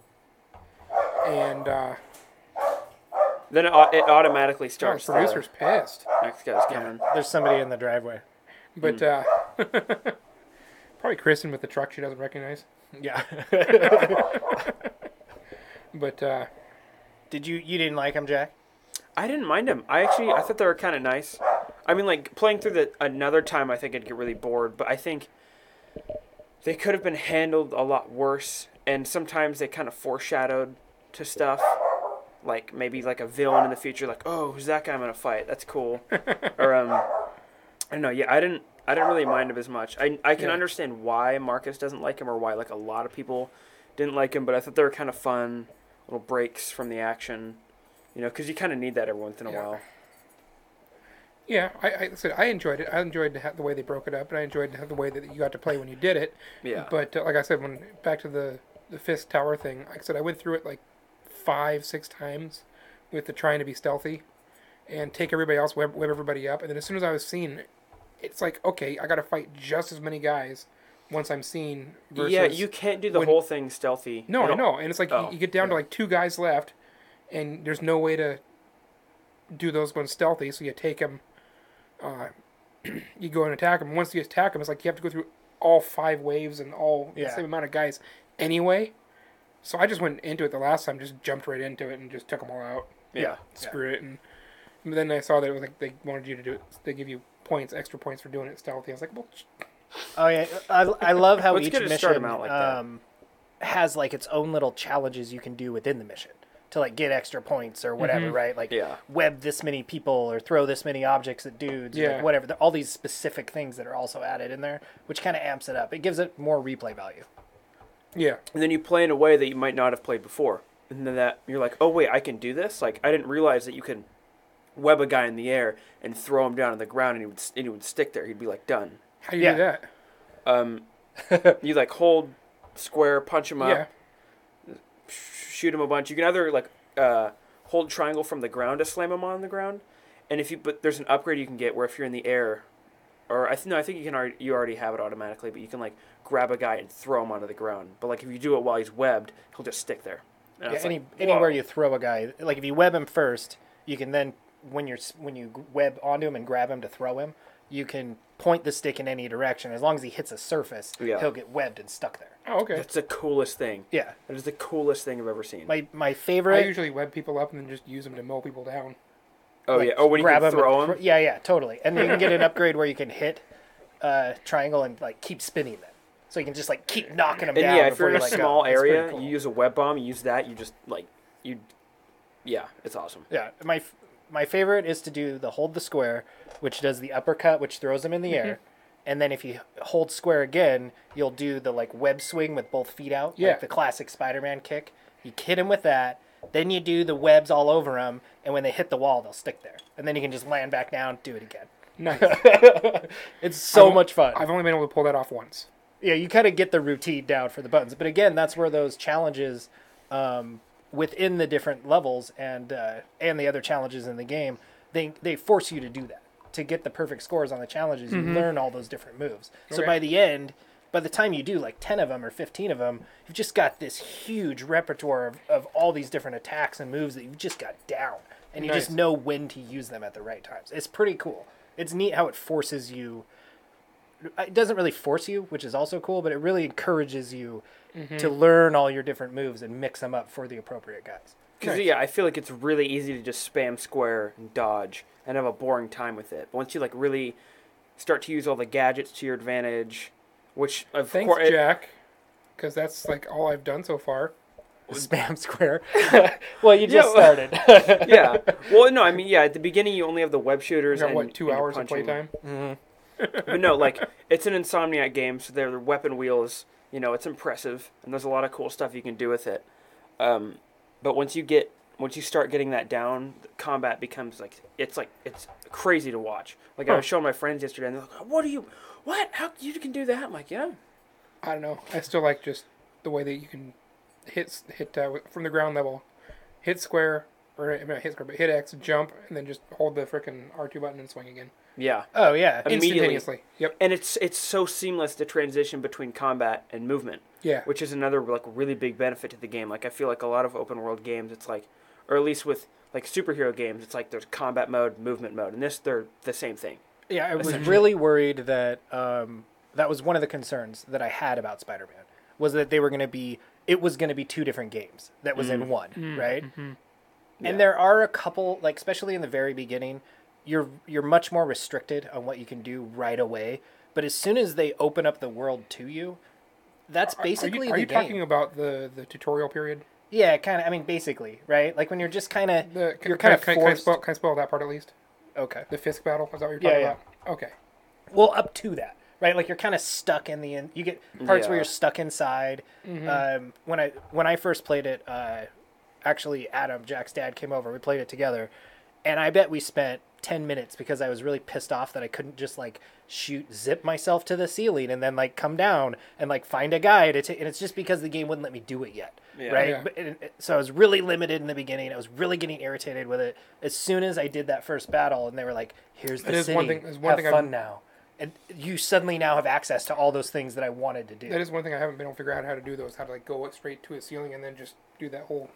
and Then it automatically the starts. producer's pissed. Next guy's coming. There's somebody in the driveway. But probably Kristen with the truck she doesn't recognize. Yeah. But You didn't like him, Jack? I didn't mind them. I thought they were kind of nice. I mean, like playing through another time, I think I'd get really bored. But I think they could have been handled a lot worse. And sometimes they kind of foreshadowed to stuff, like maybe like a villain in the future, like, oh, who's that guy I'm gonna fight? That's cool. Or I don't know. Yeah, I didn't really mind him as much. I can understand why Marcus doesn't like him, or why like a lot of people didn't like him. But I thought they were kind of fun little breaks from the action, because you kind of need that every once in a while. yeah, I said I enjoyed it. I enjoyed the way they broke it up, and I enjoyed the way that you got to play when you did it. Yeah. But like I said, back to the Fisk Tower thing, like I said, I went through it like 5-6 times with the trying to be stealthy and take everybody else, web everybody up, and then as soon as I was seen, it's like, okay, I got to fight just as many guys once I'm seen. Versus Yeah, you can't do the whole thing stealthy. No, You I don't- know, and it's like you get down to like 2 guys left, and there's no way to do those ones stealthy, so you take them. You go and attack them. Once you attack them, it's like you have to go through all 5 waves and all the same amount of guys anyway. So I just went into it the last time, just jumped right into it and just took them all out. Yeah. Screw it. And then I saw that it was like they wanted you to do it. They give you extra points for doing it stealthy. I was like, well, Oh yeah, I love how Let's each get to start 'em mission out like that. has like its own little challenges you can do within the mission to like get extra points or whatever, right? Like Yeah. web this many people or throw this many objects at dudes, or like whatever. All these specific things that are also added in there, which kind of amps it up. It gives it more replay value. yeah. And then you play in a way that you might not have played before. And then that you're like, oh wait, I can do this. Like I didn't realize that you can web a guy in the air and throw him down on the ground, and he would stick there. He'd be like done. How do you do that? You like hold square, punch him up, Yeah. shoot him a bunch. You can either like hold triangle from the ground to slam him on the ground, and but there's an upgrade you can get where if you're in the air, or I think you already have it automatically, but you can like grab a guy and throw him onto the ground. But like if you do it while he's webbed, he'll just stick there. And Yeah, it's like, anywhere whoa. you throw a guy, like if you web him first, you can then when you web onto him and grab him to throw him, you can point the stick in any direction. As long as he hits a surface, he'll get webbed and stuck there. Oh, okay. That's the coolest thing. Yeah, That is the coolest thing I've ever seen. my I favorite. usually web people up and then just use them to mow people down. Oh like, yeah. Oh, when you grab can him throw and him. Yeah, totally. And then you can get an upgrade where you can hit triangle and like keep spinning them, so you can just like keep knocking them And down. yeah, if you're in a before you let go. small It's pretty area, cool. you use a web bomb. You use that. You just like you. Yeah, it's awesome. Yeah, my favorite is to do the hold the square, which does the uppercut, which throws them in the air, and then if you hold square again, you'll do the like web swing with both feet out, Yeah. like the classic Spider-Man kick. You hit him with that, then you do the webs all over them, and when they hit the wall, they'll stick there, and then you can just land back down, do it again. Nice. It's so I've- much fun. I've only been able to pull that off once. Yeah, you kind of get the routine down for the buttons, but again, that's where those challenges within the different levels and the other challenges in the game, they force you to do that to get the perfect scores on the challenges. You learn all those different moves. So Okay. by the end, by the time you do like 10 of them or 15 of them, you've just got this huge repertoire of all these different attacks and moves that you've just got down, and you just Nice. know when to use them at the right times. It's pretty cool. It's neat how it forces you. It doesn't really force you, which is also cool, but it really encourages you to learn all your different moves and mix them up for the appropriate guys. Because Nice. yeah, I feel like it's really easy to just spam square and dodge and have a boring time with it. But once you like really start to use all the gadgets to your advantage, which of Thanks, course Jack, because that's like all I've done so far. Spam square. Well, you just Yeah, started. yeah. Well, no, I mean yeah. At the beginning, you only have the web shooters. I got and, what, 2 and hours of punching. playtime? But no, like it's an Insomniac game, so their weapon wheel is it's impressive, and there's a lot of cool stuff you can do with it. But once you start getting that down, the combat becomes it's crazy to watch. Like I was showing my friends yesterday, and they're like, "What? How you can do that?" I'm like, "Yeah." I don't know. I still like just the way that you can hit from the ground level, hit square, or not hit square, but hit X, jump, and then just hold the frickin' R2 button and swing again. Yeah. Oh yeah. Immediately. Instantaneously. Yep. And it's so seamless to transition between combat and movement. Yeah. Which is another like really big benefit to the game. Like I feel like a lot of open world games, it's like, or at least with like superhero games, it's like there's combat mode, movement mode, and they're the same thing. Yeah, I was really worried that that was one of the concerns that I had about Spider-Man, was that it was going to be two different games that was in one, right? Yeah. And there are a couple, like especially in the very beginning, you're much more restricted on what you can do right away. But as soon as they open up the world to you, that's basically Are you the game. talking about the tutorial period? Yeah, kind of. I mean, basically, right? Like when you're just kind of you're Can kind of forced. I spoil that part at least? Okay. The Fisk battle? Is that what you're Yeah, talking yeah. about? Okay. Well, up to that, right? Like you're kind of stuck in the you get parts where Yeah. you're stuck inside. When I first played it, actually Adam, Jack's dad, came over. We played it together, and I bet we spent 10 minutes because I was really pissed off that I couldn't just like zip myself to the ceiling and then like come down and like find a guy to take. And it's just because the game wouldn't let me do it yet, right? Yeah. But so I was really limited in the beginning. I was really getting irritated with it. As soon as I did that first battle, and they were like, "Here's the That is city. one thing- there's one Have thing fun I've- now." And you suddenly now have access to all those things that I wanted to do. That is one thing I haven't been able to figure out how to do, how to like go straight to a ceiling and then just do that whole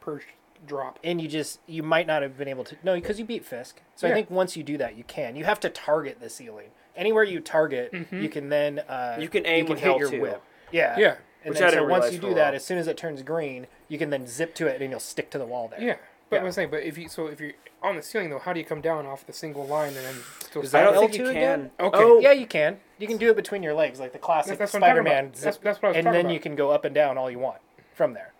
perch drop. And you might not have been able to, no, because you beat Fisk. So I Yeah. think once you do that, you can. You have to target the ceiling. Anywhere you target, you can then You can aim with hit L your too. whip. Yeah. Yeah. And Which then I so didn't once realize you for do a that, while. as soon as it turns green, you can then zip to it and you'll stick to the wall there. Yeah, but Yeah. I was saying, but if you're on the ceiling though, how do you come down off the single line and then still? Is I that don't think L2 you again? can. Okay. Oh, Yeah, you can. You can do it between your legs, like the classic That's what I'm talking Spider-Man. about. That's what I was and talking then about. you can go up and down all you want from there.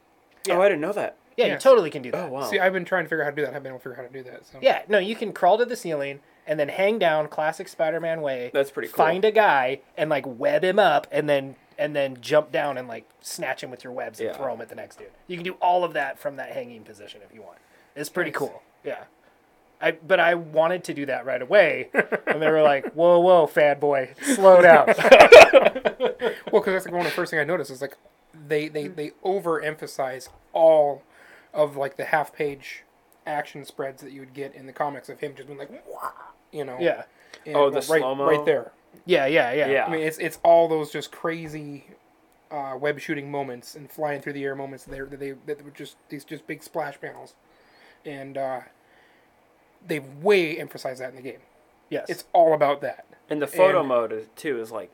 Oh, I didn't know that. Yeah, Yeah, you totally can do that. Oh, wow. See, I've been trying to figure out how to do that. I haven't been able to figure out how to do that. So. Yeah, no, you can crawl to the ceiling and then hang down, classic Spider-Man way. That's pretty cool. Find a guy and like web him up, and then jump down and like snatch him with your webs and Yeah. throw him at the next dude. You can do all of that from that hanging position if you want. It's pretty cool. Yeah. But I wanted to do that right away, and they were like, "Whoa, fat boy, slow down." Well, because that's like one of the first things I noticed is like they overemphasize all of like the half-page action spreads that you would get in the comics of him just being like, "Wah," you know. Yeah. And, Oh, the right, slow-mo? right there. Yeah. Yeah. I mean, it's all those just crazy web shooting moments and flying through the air moments that were just these just big splash panels, and they way emphasize that in the game. Yes. It's all about that. And the photo And- mode too is like,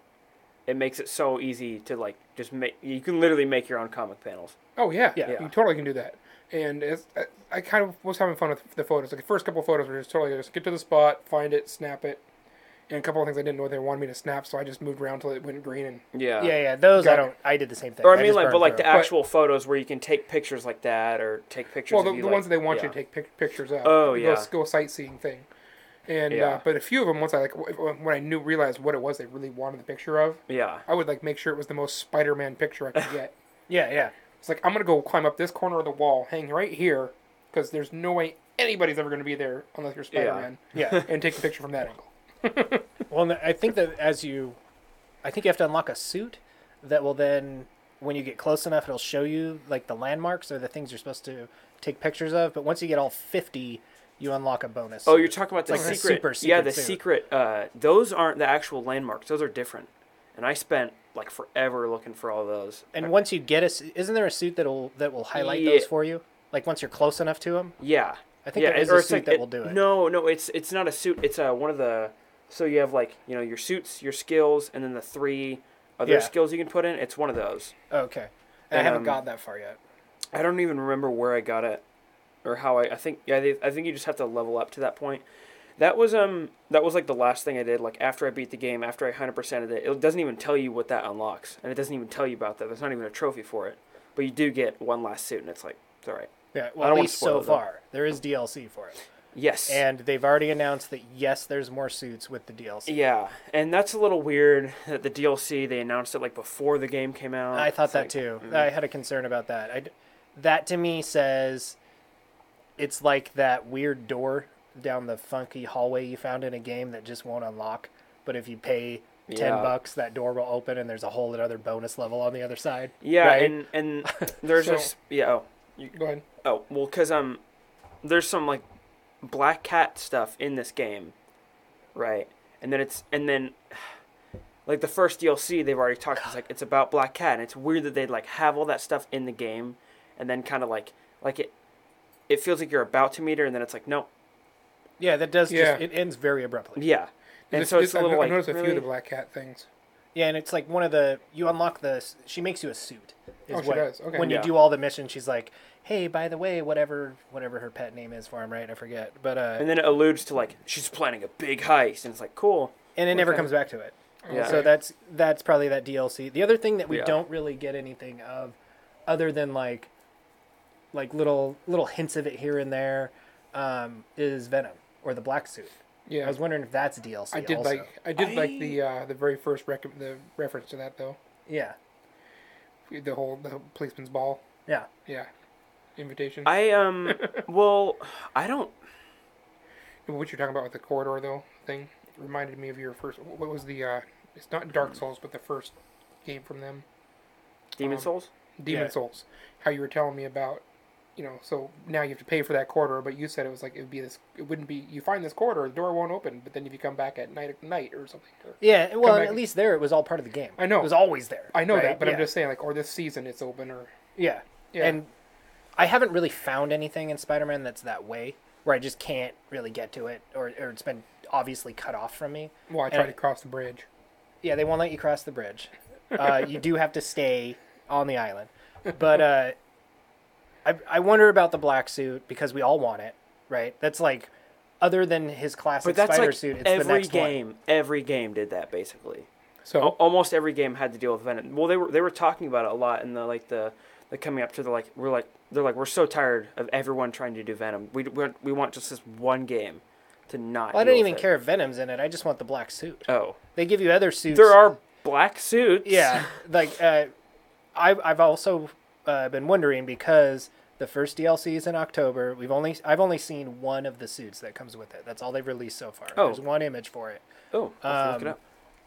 it makes it so easy to like just make. You can literally make your own comic panels. Oh yeah, Yeah. you totally can do that. And I kind of was having fun with the photos. Like the first couple of photos were just totally just get to the spot, find it, snap it. And a couple of things I didn't know what they wanted me to snap, so I just moved around till it went green. And Yeah. Those Got I don't. I did the same thing. Or I mean, just like, burned but like through the 'em. actual photos where you can take pictures like that, or take pictures. well, of the you, ones that they want yeah. you to take pictures of. Oh, Go- yeah. Go sightseeing thing. And Yeah. but a few of them, once I when I realized what it was they really wanted the picture of, Yeah. I would like make sure it was the most Spider-Man picture I could get. Yeah. It's like I'm gonna go climb up this corner of the wall, hang right here, because there's no way anybody's ever gonna be there unless you're Spider-Man. Yeah. And take a picture from that angle. Well, I think that I think you have to unlock a suit that will then, when you get close enough, it'll show you like the landmarks or the things you're supposed to take pictures of. But once you get all 50, you unlock a bonus. Oh, suit. you're talking about the Like the secret. super Yeah, secret the suit. secret. Those aren't the actual landmarks. Those are different. And I spent like forever looking for all those. And once you get isn't there a suit that will highlight Yeah. those for you? Like once you're close enough to them. Yeah. I think yeah, there is or a it's suit like- that will do it. No, it's not a suit. It's one of the. So you have like your suits, your skills, and then the 3 other Yeah. skills you can put in. It's one of those. Okay. I And, haven't gotten that far yet. I don't even remember where I got it, or how I think. Yeah, I think you just have to level up to that point. That was like the last thing I did. Like after I beat the game, after I 100%ed it, it doesn't even tell you what that unlocks, and it doesn't even tell you about that. There's not even a trophy for it, but you do get one last suit, and it's like it's all right. Yeah. I Well, don't at wanna least spoil so it, though. far, there is DLC for it, Yes. and they've already announced that yes, there's more suits with the DLC. Yeah, and that's a little weird that the DLC they announced it like before the game came out. I thought It's that like, too. I had a concern about that. That to me says it's like that weird door down the funky hallway you found in a game that just won't unlock. But if you pay $10, that door will open and there's a whole other bonus level on the other side. Yeah, right? and there's So- this. Yeah. Go ahead. Oh well, because there's some like Black Cat stuff in this game, right? And then like the first DLC they've already talked. It's like it's about Black Cat, and it's weird that they'd like have all that stuff in the game, and then kind of like it feels like you're about to meet her, and then it's like nope. Yeah, that does. Yeah. It ends very abruptly. Yeah, and so it's a little I've like noticed a few of really? the Black Cat things. Yeah, and it's like one of the you unlock she makes you a suit. Is Oh, she what, does? Okay. When you Yeah. do all the missions, she's like, "Hey, by the way, whatever her pet name is for him, right? I forget." But And then it alludes to like she's planning a big heist, and it's like cool. and it never Okay. comes back to it. Yeah. So that's probably that DLC. The other thing that we Yeah. don't really get anything of, other than like little hints of it here and there, is Venom or the black suit. Yeah, I was wondering if that's DLC. I did also. like the very first the reference to that though. Yeah. The policeman's ball. Yeah. Yeah, invitation. Well, I don't. What you're talking about with the corridor though thing reminded me of your first. What was the? It's not Dark Souls, but the first game from them, Demon Souls. Demon Yeah. Souls. How you were telling me about, so now you have to pay for that corridor, but you said it was like it would be this. It wouldn't be. You find this corridor, the door won't open, but then if you come back at night or something. Yeah. Well, back- at least there it was all part of the game. I know. It was always there. I know right? that, but Yeah. I'm just saying or this season it's open or. Yeah. Yeah. And I haven't really found anything in Spider-Man that's that way, where I just can't really get to it, or it's been obviously cut off from me. Well, I And tried to cross the bridge. Yeah, they won't let you cross the bridge. You do have to stay on the island. But I wonder about the black suit because we all want it, right? That's like, other than his classic But that's spider like suit, it's the every next game. one. Every game did that basically. So Almost every game had to deal with Venom. Well, they were talking about it a lot in the coming up to we're so tired of everyone trying to do Venom. We want just this one game to not. Well, I deal don't with even it. care if Venom's in it. I just want the black suit. Oh, They give you other suits. there are black suits. Yeah, like I've also been wondering because the first DLC is in October. I've only seen one of the suits that comes with it. That's all they've released so far. Oh. There's one image for it. Oh, I'll have to look it up.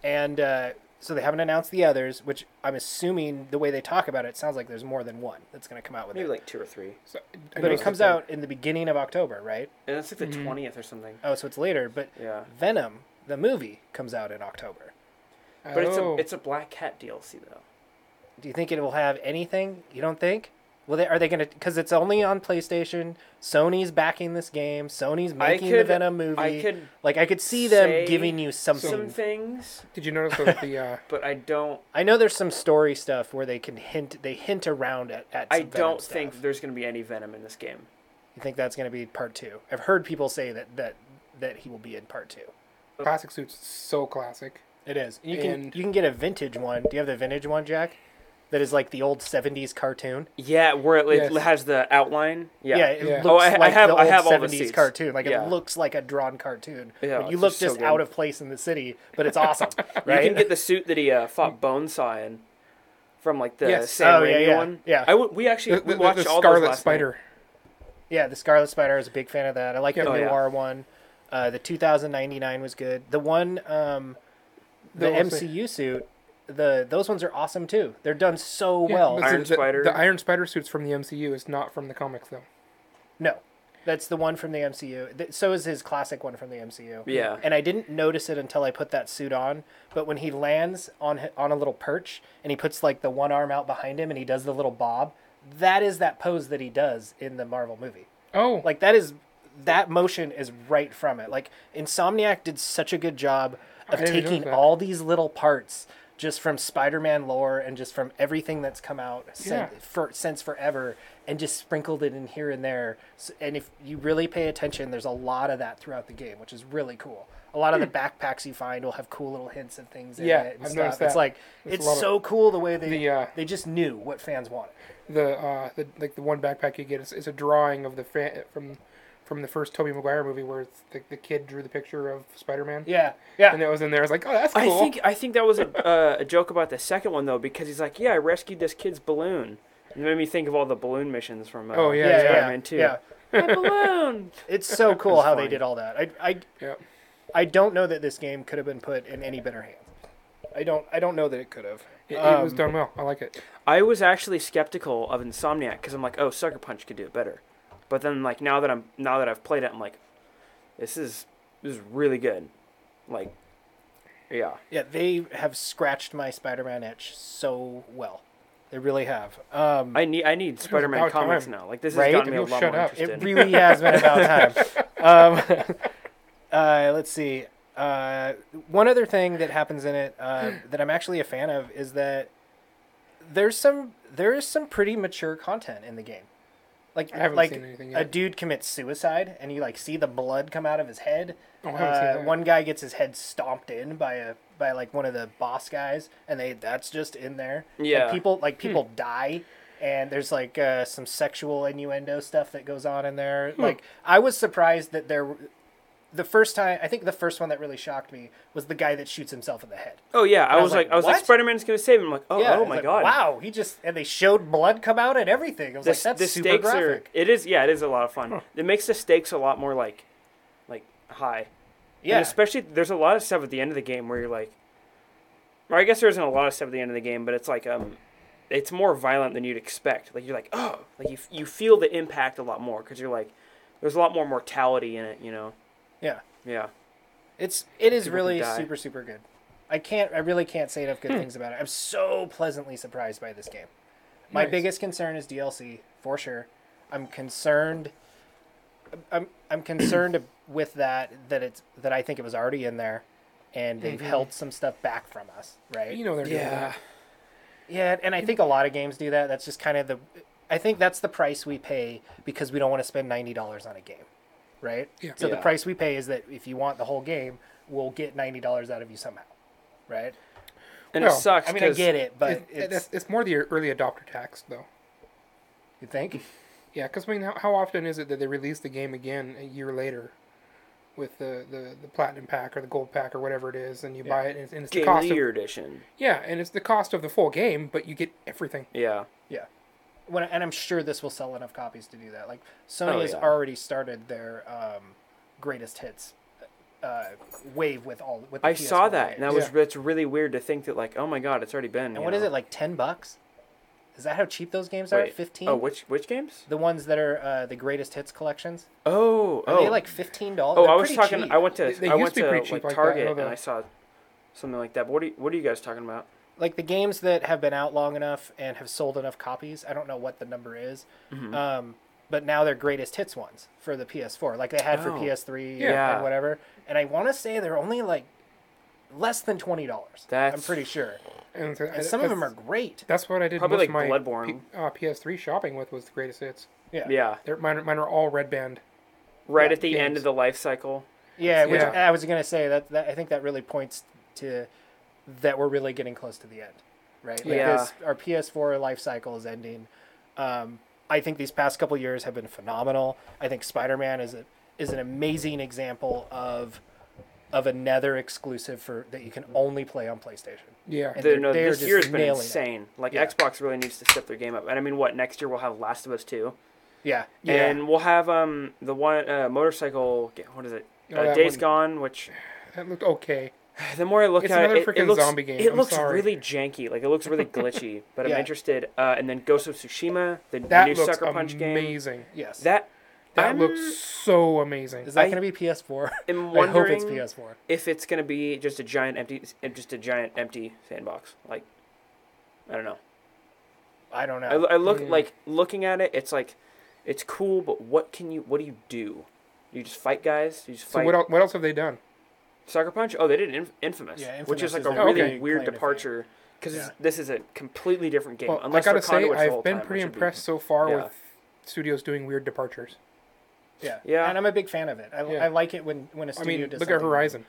And so they haven't announced the others, which I'm assuming the way they talk about it sounds like there's more than one that's going to come out with Maybe it. like 2 or 3. So, But it comes out in the beginning of October, right? And it's like the 20th or something. Oh, so it's later. But Yeah. Venom, the movie, comes out in October. But Oh. it's a Black Cat DLC though. Do you think it will have anything? You don't think? Well, are they going to? Because it's only on PlayStation. Sony's backing this game. Sony's making the Venom movie. I could see them giving you something. some things, Did you notice that the but I don't. I know there's some story stuff where they can hint. They hint around at some I Venom don't stuff. think there's going to be any Venom in this game. You think that's going to be part 2? I've heard people say that he will be in part 2. classic suit's so classic? It is. You And- can get a vintage one. Do you have the vintage one, Jack? That is like the old 70s cartoon. Yeah, where it Yes. has the outline. Yeah. It Yeah. looks Oh, I like have- the I old have all the 70s seats. cartoon. Like Yeah. it looks like a drawn cartoon. Yeah, Like, you it's look just so just good. out of place in the city, but it's awesome, right? You can get the suit that he fought Bonesaw in from like the Yes. Sam Oh, yeah, Raimi yeah, one. yeah. We actually we watched the all Scarlet those last Spider. night. Yeah, the Scarlet Spider, I was a big fan of that. I like the Oh, yeah. Noir one. The 2099 was good. The one, the The ones that- MCU suit, those ones are awesome too. They're done so Yeah, well. but Iron Spider. The Iron Spider suit's from the MCU. It's not from the comics though. No, that's the one from the MCU. So is his classic one from the MCU. Yeah. And I didn't notice it until I put that suit on. But when he lands on a little perch and he puts like the one arm out behind him and he does the little bob, that is that pose that he does in the Marvel movie. Oh, Like that motion is right from it. Like Insomniac did such a good job of I didn't taking notice that. all these little parts just from Spider-Man lore and just from everything that's come out Yeah. since forever and just sprinkled it in here and there. And if you really pay attention, there's a lot of that throughout the game, which is really cool. A lot of the backpacks you find will have cool little hints of things in Yeah, it and I've stuff. noticed It's that. like There's it's a lot of- so cool the way The, they just knew what fans wanted. the one backpack you get is a drawing of the from the first Tobey Maguire movie where it's the kid drew the picture of Spider-Man. Yeah, yeah. And it was in there. I was like, oh, that's cool. I think that was a joke about the second one though, because he's like, yeah, I rescued this kid's balloon. It made me think of all the balloon missions from Oh, yeah, yeah, Spider-Man 2. yeah. My balloon. It's so cool how they funny. did all that. Yeah. I don't know that this game could have been put in any better hands. I don't know that it could have. It was done well. I like it. I was actually skeptical of Insomniac because I'm like, oh, Sucker Punch could do it better. But then like now that I've played it, I'm like, this is really good. Like, yeah. Yeah, they have scratched my Spider-Man itch so well. They really have. I need Spider-Man about comics time. now. Like this Right? has gotten me a You'll lot shut more up. interested. It really has been about time. Let's see. One other thing that happens in it that I'm actually a fan of is that there is some pretty mature content in the game. Like I haven't seen anything yet. a dude commits suicide and you like see the blood come out of his head. Oh, I haven't seen that. One guy gets his head stomped in by like one of the boss guys, and that's just in there. Yeah. And people die, and there's like some sexual innuendo stuff that goes on in there. Like I was surprised that the first time, I think the first one that really shocked me was the guy that shoots himself in the head. Oh yeah, I I was was like, like what? Spider-Man's gonna save him. I'm like, oh, Yeah, oh it's my like, god, wow! And they showed blood come out and everything. I was like, that's the super stakes graphic. it is a lot of fun. It makes the stakes a lot more like high. Yeah, And especially there's a lot of stuff at the end of the game where you're like, or I guess there isn't a lot of stuff at the end of the game, but it's like it's more violent than you'd expect. Like you're like, oh, like you feel the impact a lot more because you're like, there's a lot more mortality in it, you know. yeah. Yeah. It is People really can die. super, super good. I really can't say enough good things about it. I'm so pleasantly surprised by this game. My Nice. biggest concern is DLC for sure. I'm concerned with that I think it was already in there, and they've held some stuff back from us, right? You know they're doing Yeah. that. Yeah, and I think a lot of games do that. That's just kind of I think that's the price we pay because we don't want to spend $90 on a game, right? Yeah. So the Yeah. price we pay is that if you want the whole game, we'll get $90 out of you somehow, right? And Well, it sucks. I mean, I 'cause- get it, but it's It's more the early adopter tax, though. you think? Yeah, because I mean, how often is it that they release the game again a year later with the platinum pack or the gold pack or whatever it is, and you buy it, and it's the Game of cost the of Year edition. yeah, and it's the cost of the full game, but you get everything. Yeah. Yeah. And I'm sure this will sell enough copies to do that. Like Sony Oh, has yeah. already started their greatest hits wave with all. With the I saw PS4 that, and that games. was it's really weird to think that like, oh my god, it's already been. And what is it, like $10? Is that how cheap those games are? Wait, 15? Oh, which games? The ones that are the greatest hits collections. Oh, Are they like $15? Oh, They're I was pretty talking. cheap. I went to They I used went to be to pretty like cheap like that, Target, I know and that. I saw something like that. But what are you guys talking about? Like the games that have been out long enough and have sold enough copies. I don't know what the number is. Mm-hmm. But now they're greatest hits ones for the PS4, like they had for Oh. PS3 Yeah. and whatever. And I want to say they're only like less than $20. I'm That's- pretty sure. And And some of them are great. That's what I did Probably most like of my Bloodborne. PS3 shopping with was the greatest hits. Yeah, Mine are all red band. right Yeah, at the end games. of the life cycle. Yeah, which Yeah. I was gonna say that I think that really points to that we're really getting close to the end, right? Like Yeah. our PS4 life cycle is ending. I think these past couple years have been phenomenal. I think Spider-Man is an amazing example of another exclusive that you can only play on PlayStation. Yeah. And No, they're this just year's been nailing it. insane. Like Yeah. Xbox really needs to step their game up. And I mean, what next year we'll have Last of Us 2, Yeah, and we'll have the one motorcycle. What is it? Oh, that Days one- Gone, which That looked okay. the more I look It's at another it, it freaking looks zombie game. It I'm looks sorry. really janky. Like it looks really glitchy. But Yeah. I'm interested. And then Ghost of Tsushima, the That new looks Sucker Punch game. amazing. yes. That I'm- looks so amazing. Is that I going to be PS4? am I hope wondering it's PS4. if it's gonna be just a giant empty sandbox. Like I don't know. I don't know. I look like looking at it. It's like it's cool, but what do you do? You just fight guys. You just So fight. what else have they done? Sucker Punch? Oh, they did Infamous, Yeah, which is Infamous like is a their really big weird claim to fame. departure because Yeah. this is a completely different game. Well, unless I gotta they're conduits the say, whole I've been time, pretty which would be- impressed so far Yeah. with studios doing weird departures. Yeah, Yeah. and I'm a big fan of it. Yeah. I like it when a I studio mean, does. look at something Horizon.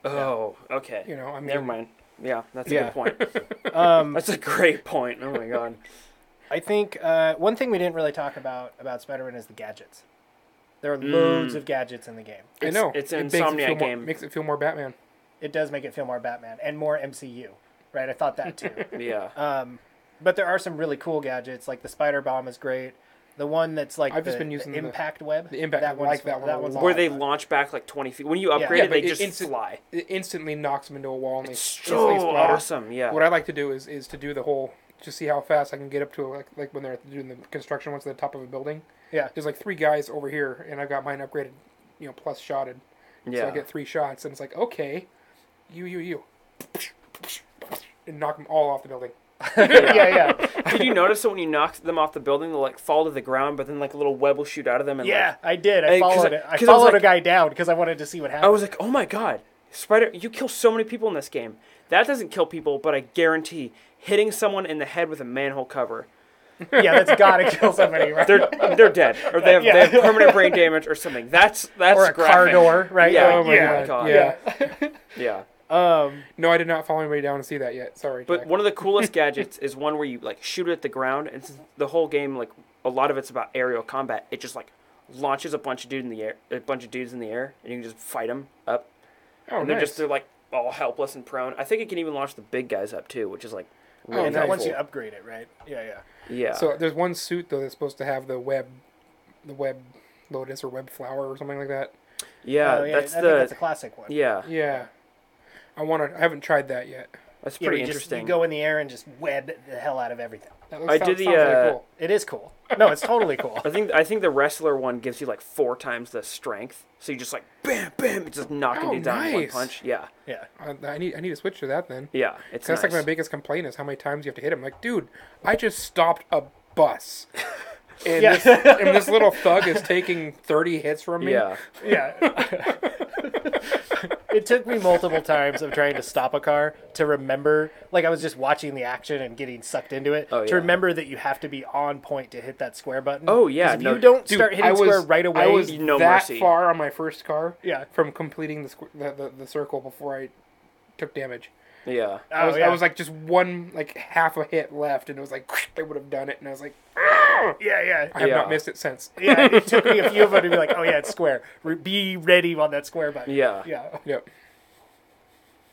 Oh, okay. You know, I mean, Never mind. Yeah, that's a Yeah. good point. new. That's a great point. Oh my god. I think one thing we didn't really talk about Spider-Man is the gadgets. There are loads of gadgets in the game. I know it's an It makes it Insomniac feel more- game. Makes it feel more Batman. It does make it feel more Batman and more MCU, right? I thought that too. Yeah. But there are some really cool gadgets, like the spider bomb is great. The one that's like I've just been using the the- impact web. the impact- that I one's like that fun. one a one's lot. Where lot they of fun. launch back like 20 feet. When you upgrade Yeah, it, they but just instant- fly. It instantly knocks them into a wall and they So instantly splatter. awesome. Yeah. What I like to do is to do the whole, just see how fast I can get up to like when they're doing the construction ones at the top of a building. Yeah. There's like 3 guys over here, and I've got mine upgraded, plus shotted. So Yeah. I get 3 shots, and it's like, okay, you, and knock them all off the building. yeah. Did you notice that when you knock them off the building, they'll like fall to the ground, but then like a little web will shoot out of them? And Yeah, like, I did. I Hey, 'cause followed I- it. I 'cause I was followed like- a guy down because I wanted to see what happened. I was like, oh my god, Spider, you kill so many people in this game. That doesn't kill people, but I guarantee hitting someone in the head with a manhole cover, yeah, that's gotta kill somebody, right? they're dead, or they have permanent brain damage or something. That's or a car graphic. door, right? Yeah. Oh my yeah. god. Yeah. Yeah. Yeah. No, I did not follow anybody down to see that yet. Sorry, But Jack. one of the coolest gadgets is one where you like shoot it at the ground, and since the whole game, like a lot of it's about aerial combat. It just like launches a bunch of dudes in the air, and you can just fight them up. Oh, And nice. they're like all helpless and prone. I think it can even launch the big guys up too, which is like really And then nice. once you helpful. upgrade it, right? Yeah. Yeah. So there's one suit though that's supposed to have the web lotus or web flower or something like that. yeah, Oh, that's I the think that's a classic one. yeah. Yeah, I haven't tried that yet. That's Yeah, pretty you interesting. you go in the air and just web the hell out of everything. That I did the, sounds really cool. It is cool. No, it's totally cool. I think the wrestler one gives you like 4 times the strength, so you just like bam, bam, just knocking Oh, dudes down in one nice. punch. Yeah, Yeah. I need to switch to that then. yeah, it's That's nice. like my biggest complaint is how many times you have to hit him. Like, dude, I just stopped a bus, and, Yeah. this little thug is taking 30 hits from me. Yeah, Yeah. It took me multiple times of trying to stop a car to remember, like I was just watching the action and getting sucked into it, to remember that you have to be on point to hit that square button. Oh, yeah. 'Cause if you don't start hitting square right away, I was no that mercy. far on my first car Yeah. from completing the circle before I took damage. Yeah. I was like just one, like half a hit left, and it was like, I would have done it, and I was like, "Argh!" Yeah. I have not missed it since. Yeah, it took me a few of them to be like, oh yeah, it's square. Be ready on that square button. Yeah. Yeah. Yep.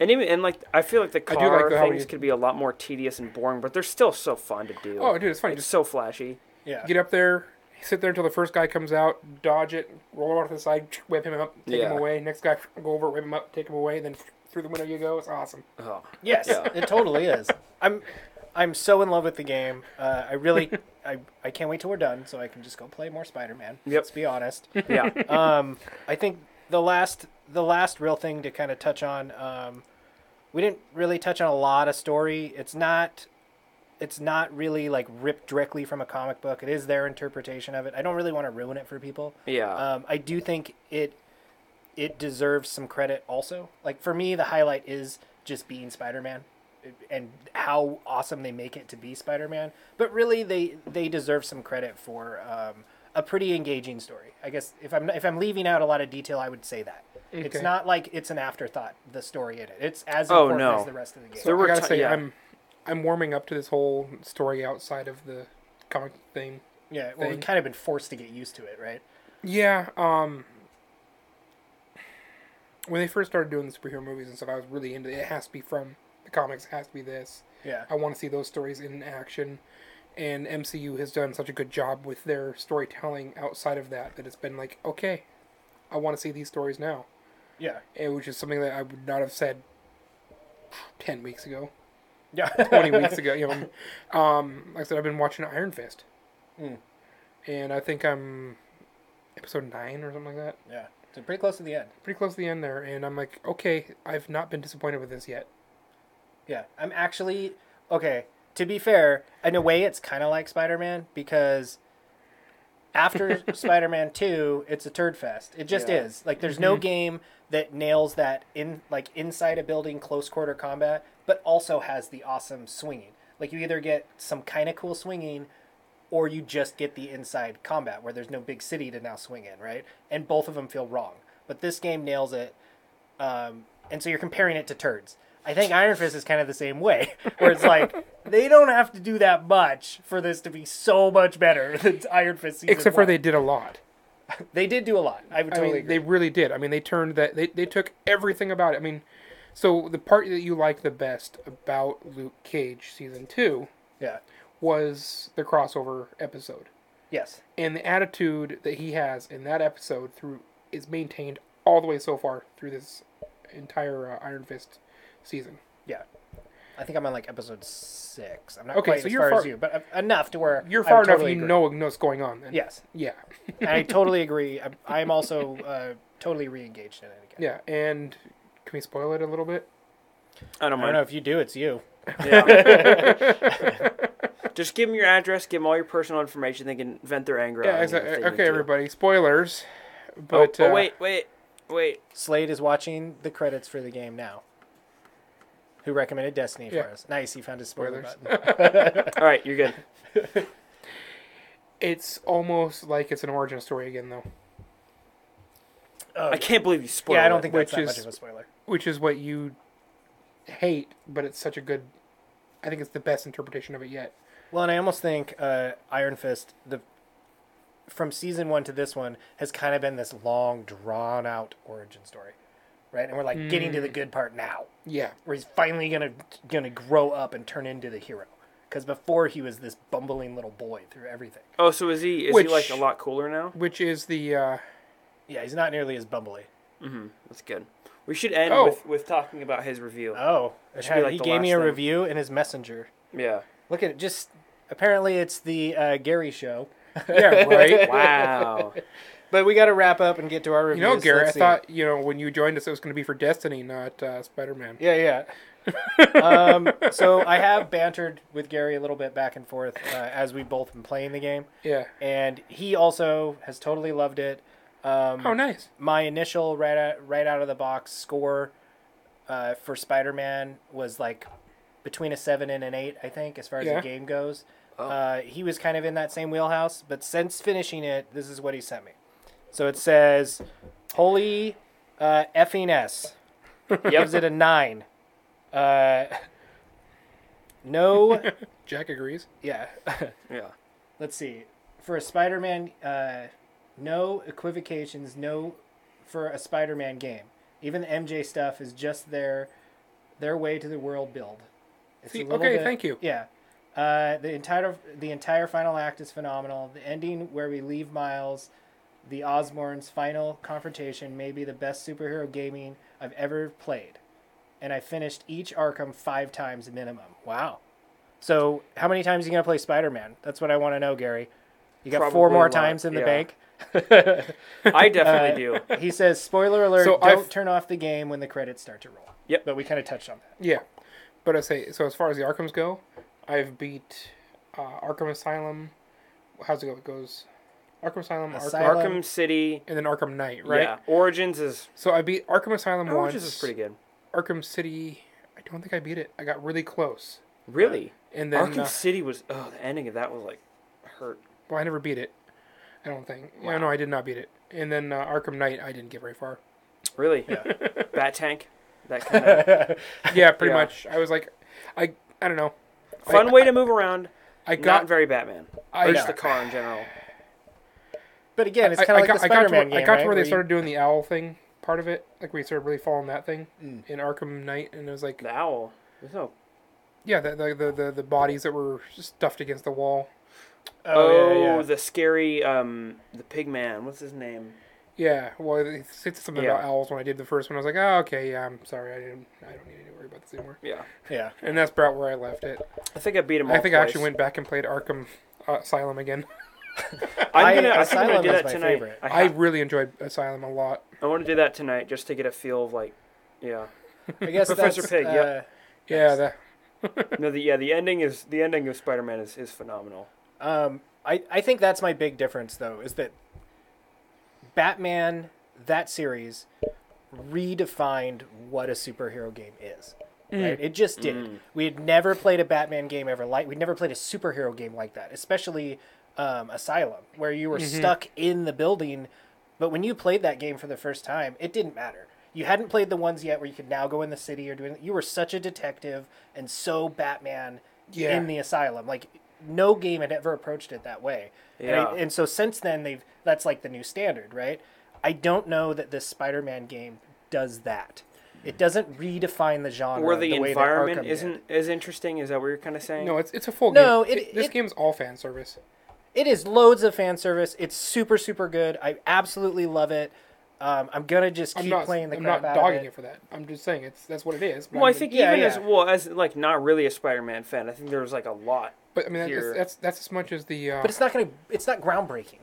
And like I feel like the I do car like how things could be a lot more tedious and boring, but they're still so fun to do. Oh, dude, it's funny. It's so flashy. Yeah. Get up there, sit there until the first guy comes out, dodge it, roll over to the side, whip him up, take him away. Next guy, go over, whip him up, take him away, then through the window you go. It's awesome. Oh. Yes, it totally is. I'm so in love with the game. I really, I can't wait till we're done so I can just go play more Spider-Man. Yep. Let's be honest. Yeah. I think the last real thing to kind of touch on, we didn't really touch on a lot of story. It's not really like ripped directly from a comic book. It is their interpretation of it. I don't really want to ruin it for people. Yeah. I do think it deserves some credit also. Like for me, the highlight is just being Spider-Man and how awesome they make it to be Spider-Man. But really, they deserve some credit for a pretty engaging story. I guess if I'm leaving out a lot of detail, I would say that. Okay. It's not like it's an afterthought, the story in it. It's as important as the rest of the game. So I gotta say, I'm warming up to this whole story outside of the comic thing. Yeah, well, we've kind of been forced to get used to it, right? Yeah. When they first started doing the superhero movies and stuff, I was really into it. It has to be from the comics. It has to be this. Yeah. I want to see those stories in action. And MCU has done such a good job with their storytelling outside of that it's been like, okay, I want to see these stories now. Yeah. Which is something that I would not have said 10 weeks ago. Yeah. 20 weeks ago. Like I said, I've been watching Iron Fist. And I think I'm episode 9 or something like that. Yeah. So pretty close to the end. Pretty close to the end there. And I'm like, okay, I've not been disappointed with this yet. Yeah. I'm actually... Okay, to be fair, in a way it's kind of like Spider-Man because after Spider-Man 2, it's a turd fest. It just is. Like, there's no game that nails that inside a building close quarter combat, but also has the awesome swinging. Like, you either get some kind of cool swinging or you just get the inside combat where there's no big city to now swing in, right? And both of them feel wrong. But this game nails it. And so you're comparing it to turds. I think Iron Fist is kind of the same way, where it's like, they don't have to do that much for this to be so much better than Iron Fist Season Except 1. for they did a lot. They did do a lot. I would totally agree. They really did. I mean, they turned that... They took everything about it. I mean, so the part that you like the best about Luke Cage Season 2 was the crossover episode. Yes. And the attitude that he has in that episode is maintained all the way so far through this entire Iron Fist season. Yeah. I think I'm on like episode 6. I'm not Okay, quite so as you're far as you, but enough to where you're far enough totally you agree. know what's going on then. Yes. Yeah. I totally agree. I'm also totally re-engaged in it again. Yeah, and can we spoil it a little bit? I don't I don't know if you do, it's you. Yeah. Just give them your address, give them all your personal information. They can vent their anger Yeah, on you exactly. if they Okay, need to. everybody, spoilers. But Wait. Slade is watching the credits for the game now. Who recommended Destiny for us? Nice, he found his spoiler button. All right, you're good. It's almost like it's an origin story again, though. I can't believe you spoiled it. Yeah, I don't think that's Which that is- much of a spoiler. Which is what you hate, but it's such a good... I think it's the best interpretation of it yet. Well, and I almost think Iron Fist, from season 1 to this one, has kind of been this long, drawn-out origin story, right? And we're like getting to the good part now, Yeah. where he's finally gonna grow up and turn into the hero. Because before he was this bumbling little boy through everything. Oh, so is he like a lot cooler now? Which is the... Yeah, he's not nearly as bumbly. That's good. We should end with talking about his review. Oh, should be like he the gave me last a thing. review in his messenger. Yeah. Look at it. Just apparently it's the Gary show. yeah, right? Wow. But we got to wrap up and get to our reviews. You know, Gary, Let's I see. thought, when you joined us, it was going to be for Destiny, not Spider-Man. Yeah. So I have bantered with Gary a little bit back and forth as we've both been playing the game. Yeah. And he also has totally loved it. Oh, nice. My initial right out of the box score for Spider-Man was like between a 7 and an 8, I think, as far as Yeah. the game goes. He was kind of in that same wheelhouse, but since finishing it, this is what he sent me. So it says, "Holy effing S." Gives it a 9. No, Jack agrees. yeah. Yeah. Let's see. For a Spider-Man, no equivocations, no for a Spider-Man game. Even the MJ stuff is just their way to the world build. It's See, a little okay, bit- thank you. Yeah. The entire final act is phenomenal. The ending where we leave Miles, the Osborn's final confrontation, may be the best superhero gaming I've ever played. And I finished each Arkham 5 times minimum. Wow. So how many times are you going to play Spider-Man? That's what I want to know, Gary. You got 4 Probably more a lot, times in the yeah. bank? I definitely do. He says, spoiler alert, So don't turn off the game when the credits start to roll. Yep. But we kind of touched on that. Yeah. But I say, so as far as the Arkhams go, I've beat Arkham Asylum. How's it go? It goes Arkham Asylum, Asylum. Arkham City. and then Arkham Knight, right? Yeah. Origins is So I beat Arkham Asylum Origins once. is pretty good. Arkham City, I don't think I beat it. I got really close. Really. And then, Arkham City was the ending of that was like hurt. well, I never beat it. I don't think. Wow. Yeah, no, I did not beat it. And then Arkham Knight, I didn't get very far. Really? Yeah. Bat Tank. That kind of Yeah, pretty Yeah. much. I was like, I don't know. fun way to move around. I Not got. very Batman. I Or just the car in general. But again, it's kind of like the Spider-Man game, I got right? to where they you- started doing the owl thing, part of it. Like we started really following that thing Mm. in Arkham Knight, and it was like, The owl. There's no. yeah, the bodies that were stuffed against the wall. Oh, yeah. The scary the pig man. What's his name? Yeah, well, it said something Yeah. about owls when I did the first one. I was like, oh, okay, yeah, I'm sorry, I don't need to worry about this anymore. Yeah. Yeah. And that's about where I left it. I think I beat him all I think I twice. actually went back and played Arkham Asylum again. I think I'm gonna Asylum do is that my tonight. favorite. I really enjoyed Asylum a lot. I want to do that tonight just to get a feel of like, yeah. I guess Professor that's, Pig, yep. Yeah, that. No, the ending of Spider-Man is phenomenal. I think that's my big difference, though, is that Batman, that series, redefined what a superhero game is. Right? It just did. We had never played a Batman game ever like. We'd never played a superhero game like that, especially Asylum, where you were stuck in the building. But when you played that game for the first time, it didn't matter. You hadn't played the ones yet where you could now go in the city or doing. You were such a detective and so Batman in the Asylum. Like no game had ever approached it that way. Yeah. And so since then, that's like the new standard, right? I don't know that this Spider-Man game does that. It doesn't redefine the genre. Where the way environment that Arkham isn't as interesting. Is that what you're kind of saying? No, it's a full No, game. This game's all fan service. It is loads of fan service. It's super, super good. I absolutely love it. I'm gonna just keep playing the I'm crap not out dogging of it for that. I'm just saying that's what it is. But Well, I mean- think Yeah, even yeah. as like not really a Spider-Man fan, I think there was like a lot. But I mean, here. that's as much as the. But it's not groundbreaking.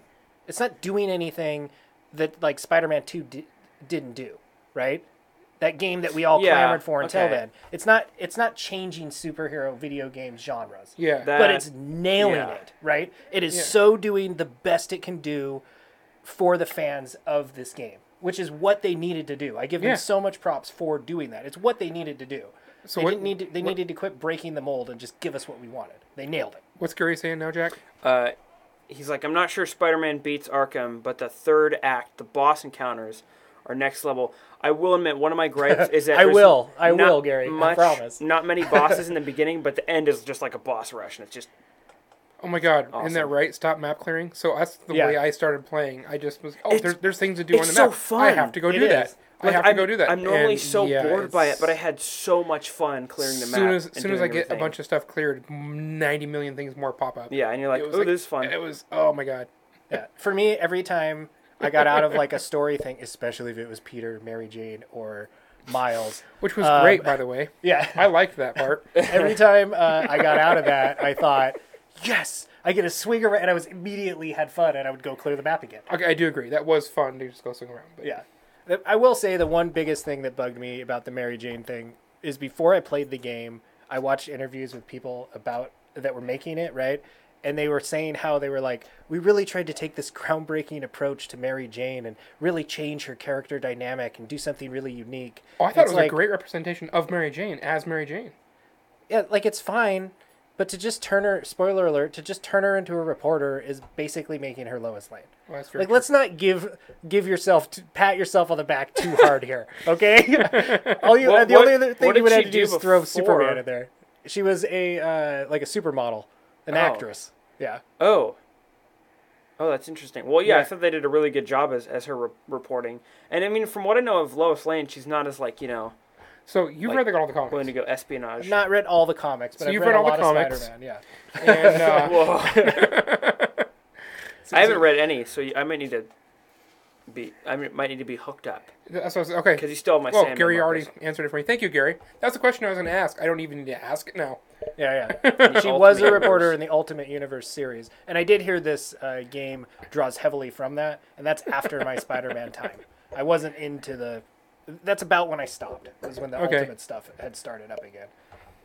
It's not doing anything that like Spider-Man 2 didn't do, right? That game that we all Yeah, clamored for until okay. then. It's not changing superhero video game genres. yeah. But it's nailing yeah. it, right? It is Yeah. so doing the best it can do for the fans of this game, which is what they needed to do. I give them Yeah. so much props for doing that. It's what they needed to do. So They what- didn't need to, they needed to quit breaking the mold and just give us what we wanted. They nailed it. What's Gary saying now, Jack? He's like, I'm not sure Spider-Man beats Arkham, but the third act, the boss encounters, are next level. I will admit, one of my gripes is that I there's will, not Gary. I much- promise. Not many bosses in the beginning, but the end is just like a boss rush, and it's just Oh my God! Isn't that Awesome. right? Stop map clearing. So that's the Yeah. way I started playing. I just was It's- there's things to do on it's the so map. I fun. have to go It do that. is. I have to go do that. I'm normally And, so yeah, bored by it, it's- but I had so much fun clearing the map. As soon as I get a bunch of stuff cleared, 90 million things more pop up. yeah, and you're like, It was oh, this is fun. It was oh my God. Yeah. For me, every time I got out of like a story thing, especially if it was Peter, Mary Jane, or Miles. Which was great, by the way. Yeah. I liked that part. Every time I got out of that, I thought, yes, I get a swing around, and I was immediately had fun, and I would go clear the map again. Okay, I do agree. That was fun to just go swing around. But Yeah. I will say the one biggest thing that bugged me about the Mary Jane thing is before I played the game, I watched interviews with people that were making it, right? and they were saying how they were like, we really tried to take this groundbreaking approach to Mary Jane and really change her character dynamic and do something really unique. Oh, I thought It's it was like, a great representation of Mary Jane as Mary Jane. Yeah, like it's fine, but to just turn her, spoiler alert, to just turn her into a reporter is basically making her Lois Lane. Well, that's very Like, true. let's not pat yourself on the back too hard here, okay? The only other thing what you would did have she to do do is throw before? Superman in there. She was a like a supermodel, an actress. Yeah. Oh, that's interesting. Well, yeah, Yeah. I thought they did a really good job as her reporting. And I mean, from what I know of Lois Lane, she's not as like So you've like, read all the comics. willing to go espionage. I've not read all the comics, but So I've you've read read a all the lot comics. of Spider-Man. Yeah. And Whoa. I haven't read any, so I might need to be hooked up that's what I was, okay. because you still have my Well, Sandman Gary already markers. answered it for me. Thank you, Gary. That's the question I was going to ask. I don't even need to ask it now. Yeah. She was a Ultimate reporter Universe. in the Ultimate Universe series, and I did hear this game draws heavily from that, and that's after my Spider-Man time. I wasn't into the. That's about when I stopped. Was when the Okay. Ultimate stuff had started up again.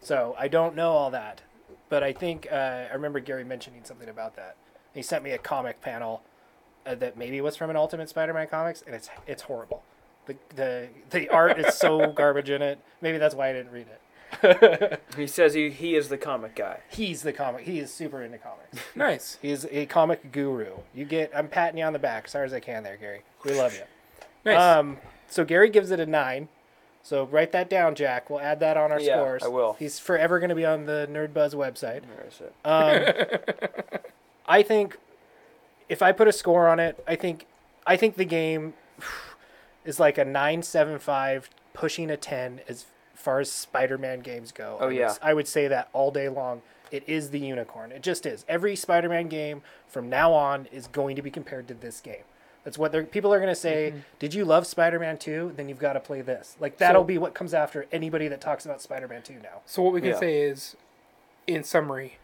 So I don't know all that, but I think I remember Gary mentioning something about that. He sent me a comic panel that maybe was from an Ultimate Spider-Man comics, and it's horrible. The art is so garbage in it. Maybe that's why I didn't read it. He says he is the comic guy. He's the comic. He is super into comics. Nice. He's a comic guru. I'm patting you on the back as hard as I can there, Gary. We love you. Nice. So Gary gives it a 9. So write that down, Jack. We'll add that on our Yeah, scores. I will. He's forever going to be on the Nerdbuzz website. Where is it? I think if I put a score on it, I think the game is like a 9.75 pushing a 10 as far as Spider-Man games go. Oh, yeah. I would say that all day long. It is the unicorn. It just is. Every Spider-Man game from now on is going to be compared to this game. That's what people are going to say. Did you love Spider-Man 2? Then you've got to play this. Like, that'll be what comes after anybody that talks about Spider-Man 2 now. So what we can Yeah. say is, in summary,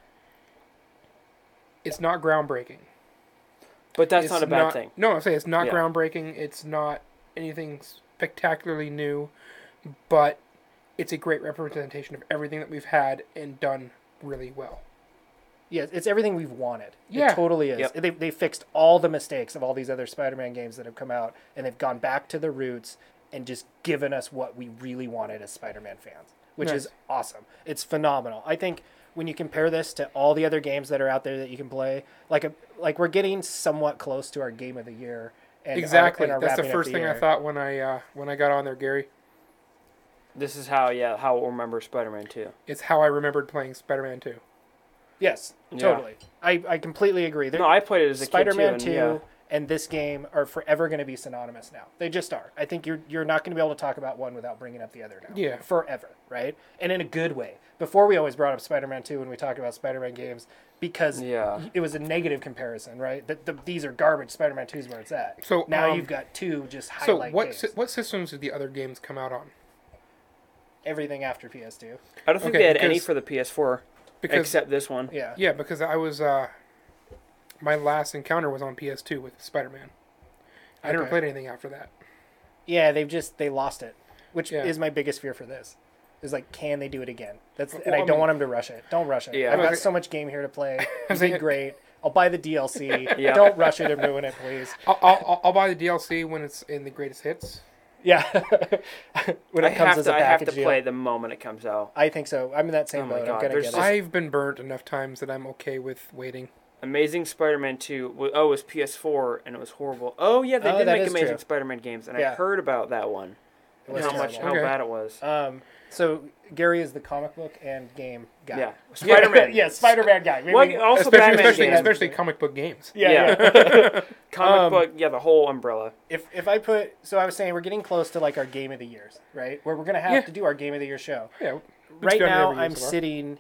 it's not groundbreaking. But that's It's not a bad thing. No, I'm saying it's not Yeah. groundbreaking. It's not anything spectacularly new, but it's a great representation of everything that we've had and done really well. Yeah, it's everything we've wanted. Yeah. It totally is. Yep. They fixed all the mistakes of all these other Spider-Man games that have come out, and they've gone back to the roots and just given us what we really wanted as Spider-Man fans, which is Nice. awesome. It's phenomenal. I think when you compare this to all the other games that are out there that you can play, like we're getting somewhat close to our game of the year. And Exactly. our That's the wrapping up first thing I year. thought when I got on there, Gary. This is how we'll remember Spider-Man 2. It's how I remembered playing Spider-Man 2. Yes, Yeah. totally. I completely agree. No, I played it as a Spider-Man kid 2 too. And and this game are forever going to be synonymous now. They just are. I think you're not going to be able to talk about one without bringing up the other now. Yeah. Forever, right? And in a good way. Before we always brought up Spider-Man 2 when we talked about Spider-Man games because Yeah. it was a negative comparison, right? These are garbage. Spider-Man 2 is where it's at. So, now you've got two just So highlight what games. what systems did the other games come out on? Everything after PS2. I don't think Okay, they had any because- for the PS4 Because except this one. Yeah. yeah, because I was my last encounter was on PS2 with Spider-Man. I never Okay. played anything after that. Yeah, they lost it, which Yeah. is my biggest fear for this. Is like, can they do it again? And Well, I I don't mean- want them to rush it. Don't rush it. Yeah. I've got Okay. so much game here to play. It's saying- been great. I'll buy the DLC. Yeah. Don't rush it and ruin it, please. I'll buy the DLC when it's in the greatest hits. Yeah. When I it comes have as to a I have package to play deal. the moment it comes out. I think so. I'm in that same Oh my boat. I'm God, gonna there's get it. just- I've been burnt enough times that I'm okay with waiting. Amazing Spider-Man 2. It was PS4 and it was horrible. Oh yeah, they Oh, did that make is Amazing true. Spider-Man games, and I Yeah. heard about that one. It was How terrible. bad it was. So Gary is the comic book and game guy. Yeah, Spider-Man. Yeah, Spider-Man guy. Maybe- Well, also Batman games. Especially comic book games. Yeah. Comic book. Yeah, the whole umbrella. If I put, so I was saying we're getting close to like our game of the years, right? Where we're gonna have Yeah. to do our game of the year show. Yeah. we've Right done it now, every year I'm so far. sitting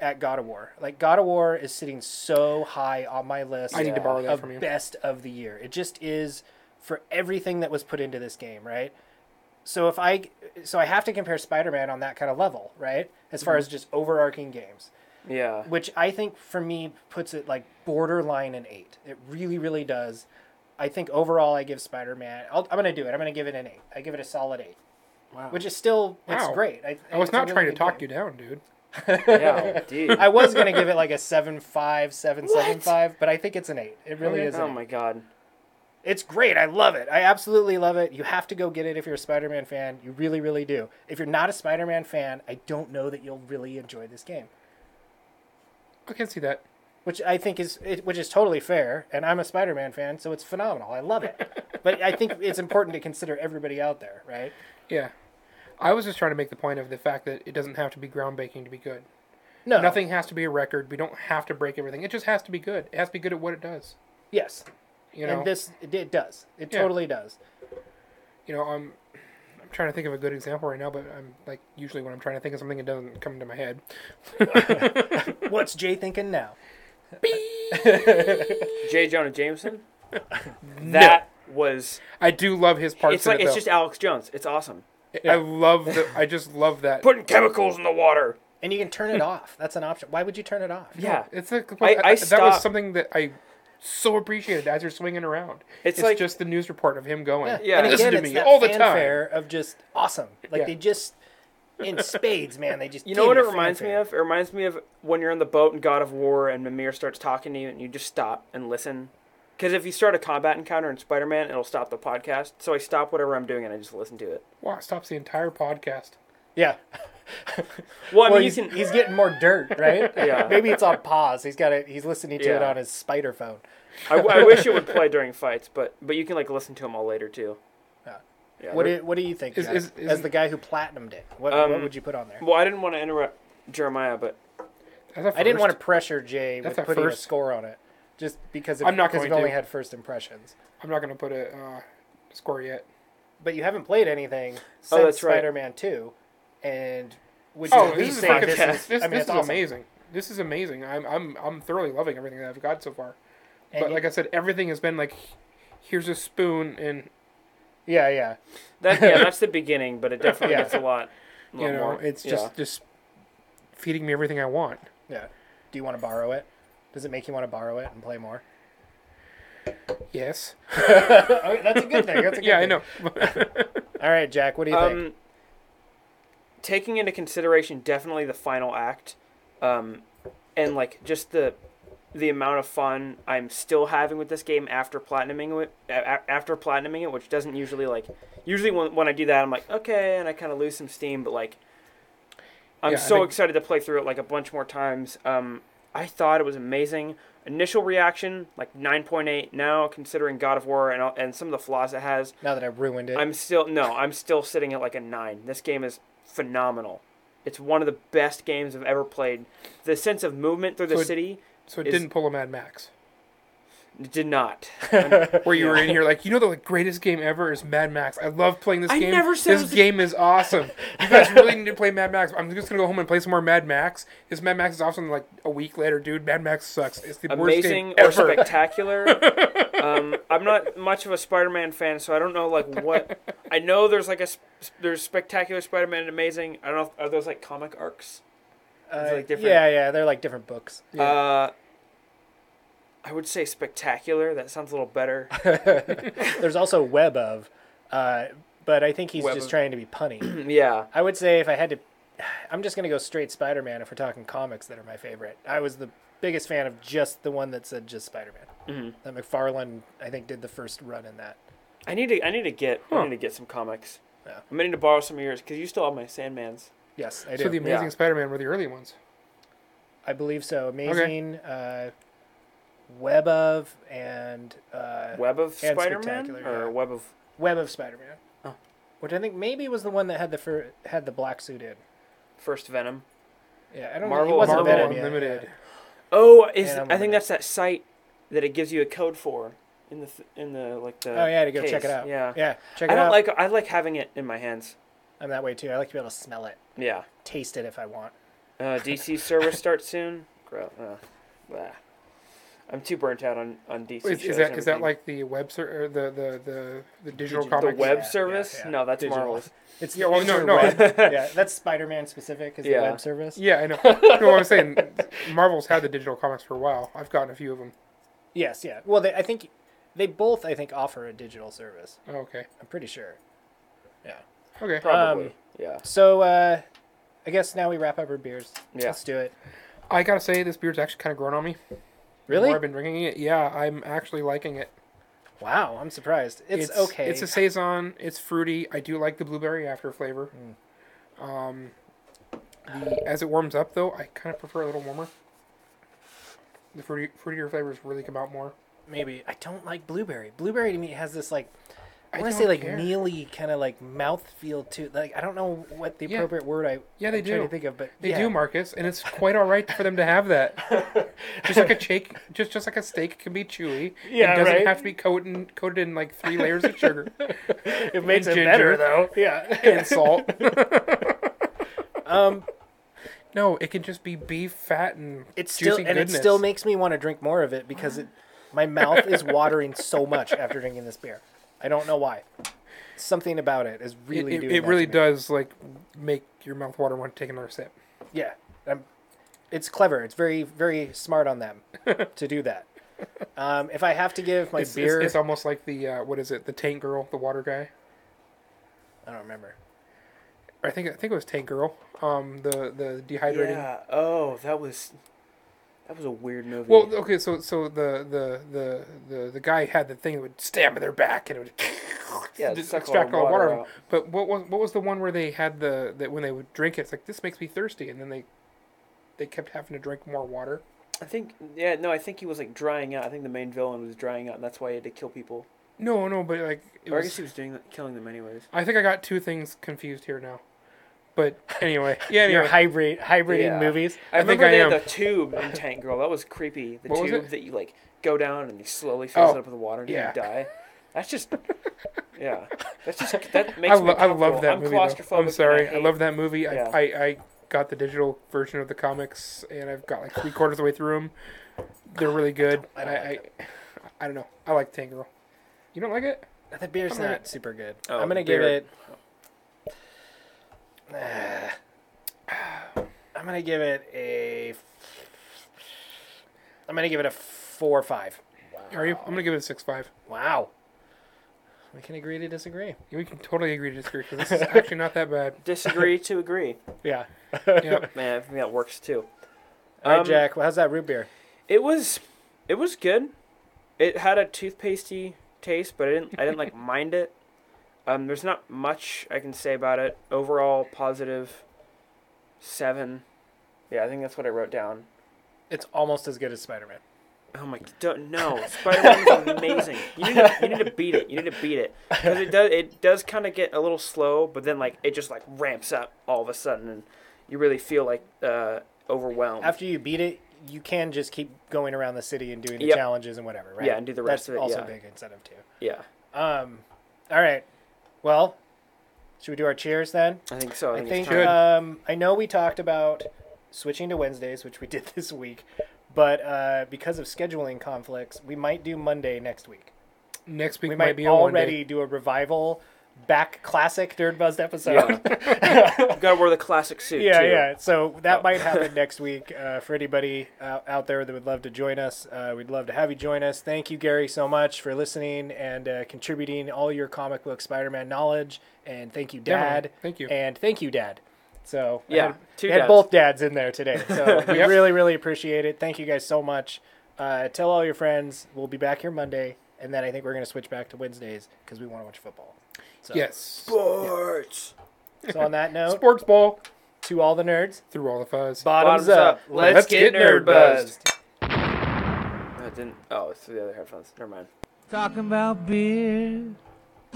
at God of War. Like God of War is sitting so high on my list. I need to borrow that of from you. best of the year. It just is for everything that was put into this game, right? So I have to compare Spider-Man on that kind of level, right? As Mm-hmm. far as just overarching games, Yeah. which I think for me puts it like borderline an 8. It really, really does. I think overall I give Spider-Man. I'm gonna do it. I'm gonna give it an 8. I give it a solid 8. Wow. Which is still it's Wow. great. I was it's a not really trying to good talk game. you down, dude. Yeah, dude. I was gonna give it like a 7.5, 7.75, but I think it's an 8. It really is. Oh my god. It's great. I love it. I absolutely love it. You have to go get it if you're a Spider-Man fan. You really, really do. If you're not a Spider-Man fan, I don't know that you'll really enjoy this game. I can see that. Which I think is totally fair, and I'm a Spider-Man fan, so it's phenomenal. I love it. But I think it's important to consider everybody out there, right? Yeah. I was just trying to make the point of the fact that it doesn't have to be groundbreaking to be good. No. Nothing has to be a record. We don't have to break everything. It just has to be good. It has to be good at what it does. Yes. You know? And it does. It totally does. You know, I'm trying to think of a good example right now, but I'm like, usually when I'm trying to think of something, it doesn't come to my head. What's Jay thinking now? J. Jonah Jameson? That was... I do love his parts. It's like, it's just Alex Jones. It's awesome. I just love that. Putting chemicals in the water. And you can turn it off. That's an option. Why would you turn it off? Yeah. It's like, I that was stopped- something that I so appreciated as you're swinging around. It's It's like- just the news report of him going. Yeah. And Listen again, to it's me that all the time. fanfare of just awesome. Like Yeah. they just in spades, man. They just You know what it reminds me of? It reminds me of when you're on the boat in God of War and Mimir starts talking to you and you just stop and listen. Because if you start a combat encounter in Spider-Man, it'll stop the podcast. So I stop whatever I'm doing and I just listen to it. Wow, it stops the entire podcast. Yeah. Well, I mean, he's getting more dirt, right? Yeah. Maybe it's on pause. He's listening to it Yeah. on his spider phone. I wish it would play during fights, but you can like listen to them all later too. Yeah. Yeah, What do you think, Is- Jack? is- as the guy who platinumed it? What would you put on there? Well, I didn't want to interrupt Jeremiah, but That's a I didn't want to first. pressure Jay That's with a putting a first. score on it, just because I'm not because going you've only to. had first impressions. I'm not going to put a score yet. But you haven't played anything since that's right. Spider-Man 2, and would you Oh, at this least is say fucking, this is? this I mean, is it's awesome. amazing. This is amazing. I'm thoroughly loving everything that I've got so far. And But you- like I said, everything has been like, here's a spoon, and Yeah. that's the beginning. But it definitely Yeah. gets a lot you know, more. it's Yeah. just feeding me everything I want. Yeah. Do you want to borrow it? Does it make you want to borrow it and play more? Yes. Oh, that's a good thing. That's a good Yeah, I thing. know. All right, Jack. What do you think? Taking into consideration definitely the final act, and like just the amount of fun I'm still having with this game after platinuming it, which doesn't usually when I do that I'm like okay, and I kind of lose some steam, but like I'm Yeah, I so think- excited to play through it like a bunch more times. I thought it was amazing. Initial reaction like 9.8. Now considering God of War and some of the flaws it has, Now that I've ruined it. I'm still sitting at like a 9. This game is phenomenal. It's one of the best games I've ever played. The sense of movement through the city So it is- didn't pull a Mad Max. did not. Where you were in here like, you know, the greatest game ever is Mad Max. I love playing this I game. never said it This was- game is awesome. You guys really need to play Mad Max. I'm just going to go home and play some more Mad Max. This Mad Max is awesome. Like a week later, dude, Mad Max sucks. It's the worst Amazing game or ever. spectacular. I'm not much of a Spider-Man fan, so I don't know like what. I know there's like there's Spectacular Spider-Man and Amazing. I don't know. Are those like comic arcs? like different- yeah, they're like different books. I would say Spectacular. That sounds a little better. There's also Web of, but I think he's Web just of- trying to be punny. Yeah. I would say if I had to, I'm just gonna go straight Spider-Man if we're talking comics that are my favorite. I was the biggest fan of just the one that said just Spider-Man. That McFarlane, I think, did the first run in that. I need to get some comics. Yeah. I'm meaning to borrow some of yours because you still have my Sandmans. Yes, I do. So the Amazing Yeah. Spider-Man were the early ones. I believe so. Amazing, Web of, and Web of and Spider-Man Spectacular, or yeah. Web of Web of Spider-Man. Oh. Which I think maybe was the one that had the black suit in. First Venom. Yeah, I don't Marvel- know. He wasn't Marvel Venom yet. Unlimited. Oh, And I think Unlimited. that's that site that it gives you a code for in the like the. Oh yeah, to go case. check it out. Yeah. Check I it don't out. I like having it in my hands. I'm that way too. I like to be able to smell it, Yeah. taste it if I want. DC service starts soon. Blah. I'm too burnt out on DC Is, shows. is and that everything. like the web or the digital Digital. the comics? web Yeah, service? yeah. No, that's Digital. Marvel's. It's Yeah, well, it's no, your no. web. Yeah, that's Spider-Man specific. Is Yeah. the web service? Yeah, I know. No, what I'm saying, Marvel's had the digital comics for a while. I've gotten a few of them. Yes, yeah. Well, I think they both offer a digital service. Oh, okay. I'm pretty sure. Yeah. Okay. Probably. Yeah. So I guess now we wrap up our beers. Yeah. Let's do it. I gotta say, this beer's actually kind of grown on me. The Really? more I've been drinking it, yeah, I'm actually liking it. Wow, I'm surprised. It's okay. It's a saison. It's fruity. I do like the blueberry after flavor. As it warms up, though, I kind of prefer a little warmer. The fruitier flavors really come out more. Maybe. I don't like blueberry. Blueberry to me has this like, I want to don't say like care. mealy kind of like mouth feel to like, I don't know what the Yeah. appropriate word I'm They trying do. to think of, but They yeah. do, Marcus, and it's quite all right for them to have that. Just like a steak, just like a steak can be chewy. Yeah, it doesn't right. have to be coated in like 3 layers of sugar It makes it ginger. better though. Yeah. and salt. No, it can just be beef fat and It's juicy still, and goodness. it still makes me want to drink more of it because my mouth is watering so much after drinking this beer. I don't know why. Something about it is really doing It that really to me. does like make your mouth water when you take another sip. Yeah. It's clever. It's very, very smart on them to do that. If I have to give my beer... It's almost like the what is it? The Tank Girl, the water guy. I don't remember. I think it was Tank Girl. The dehydrating. Yeah. Oh, that was a weird movie. Well, okay, so the guy had the thing that would stab their back and it would Yeah, just suck extract all all the the water water out. But what was the one where they had that when they would drink it, it's like, this makes me thirsty, and then they kept having to drink more water. I think he was like drying out. I think the main villain was drying out, and that's why he had to kill people. No, but like Or I guess he was killing them anyways. I think I got 2 things confused here now. But anyway, yeah. You're Anyway. hybriding Yeah. movies. I think remember I they am. had the tube in Tank Girl. That was creepy. The What was tube it? that you like go down and you slowly fills Oh, it up with water and yeah. you die. That's just that makes me I love that I'm movie. Though. claustrophobic. I'm sorry, and I love that movie. Yeah. I got the digital version of the comics, and I've got like 3/4 of the way through them. They're really good. I don't like I don't know. I like Tank Girl. You don't like it? The beer's I'm gonna- not super good. Oh, I'm gonna beer. give it. I'm gonna give it a. I'm gonna give it a 4 or 5. Are you? I'm gonna give it a 6.5. Wow. We can agree to disagree. We can totally agree to disagree because this is actually not that bad. Disagree to agree. Yeah. Yep. Man, I think that works too. All right, Jack. Well, how's that root beer? It was good. It had a toothpastey taste, but I didn't like mind it. There's not much I can say about it. Overall, positive 7. Yeah, I think that's what I wrote down. It's almost as good as Spider-Man. Oh my! No, Spider-Man is amazing. You need to beat it. You need to beat it because it does kind of get a little slow, but then like it just like ramps up all of a sudden, and you really feel like overwhelmed. After you beat it, you can just keep going around the city and doing the Yep. challenges and whatever, right? Yeah, and do the rest That's of it, also yeah. a big incentive too. Yeah, All right. Well, should we do our cheers then? I think so. I think it's time. I know we talked about switching to Wednesdays, which we did this week, but because of scheduling conflicts, we might do Monday next week. Next week We might might be a one already day. do a revival back classic Nerdbuzzed episode. Gotta wear the classic suit. Yeah, too. yeah. So that might happen next week. For anybody out there that would love to join us, we'd love to have you join us. Thank you, Gary, so much for listening and contributing all your comic book Spider-Man knowledge. And thank you, Dad. Definitely. Thank you. And thank you, Dad. So Yeah, we two had dads. both dads in there today. So we Yep. really, really appreciate it. Thank you guys so much. Tell all your friends. We'll be back here Monday. And then I think we're going to switch back to Wednesdays because we want to watch football. So, Yes. Sports. So on that note, Sports ball to all the nerds, through all the fuzz. bottoms up. Let's get Nerdbuzzed. I didn't. Oh, it's the other headphones. Never mind. Talking about beer,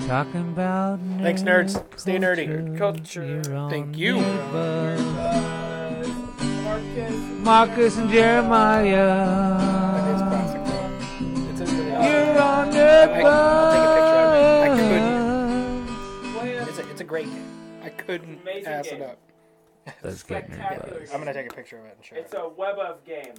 talking about nerd Thanks, nerds. Stay nerdy. Culture. You're on Thank you. Nerdbuzzed. Marcus and Jeremiah. That is classic. Though. It's a really You're on I'll take a picture of it. Nerdbuzzed. It's a great game. I couldn't Amazing pass game. it up. Let's get Spectacular. Nerdbuzzed. I'm going to take a picture of it and share it. It's a web of game.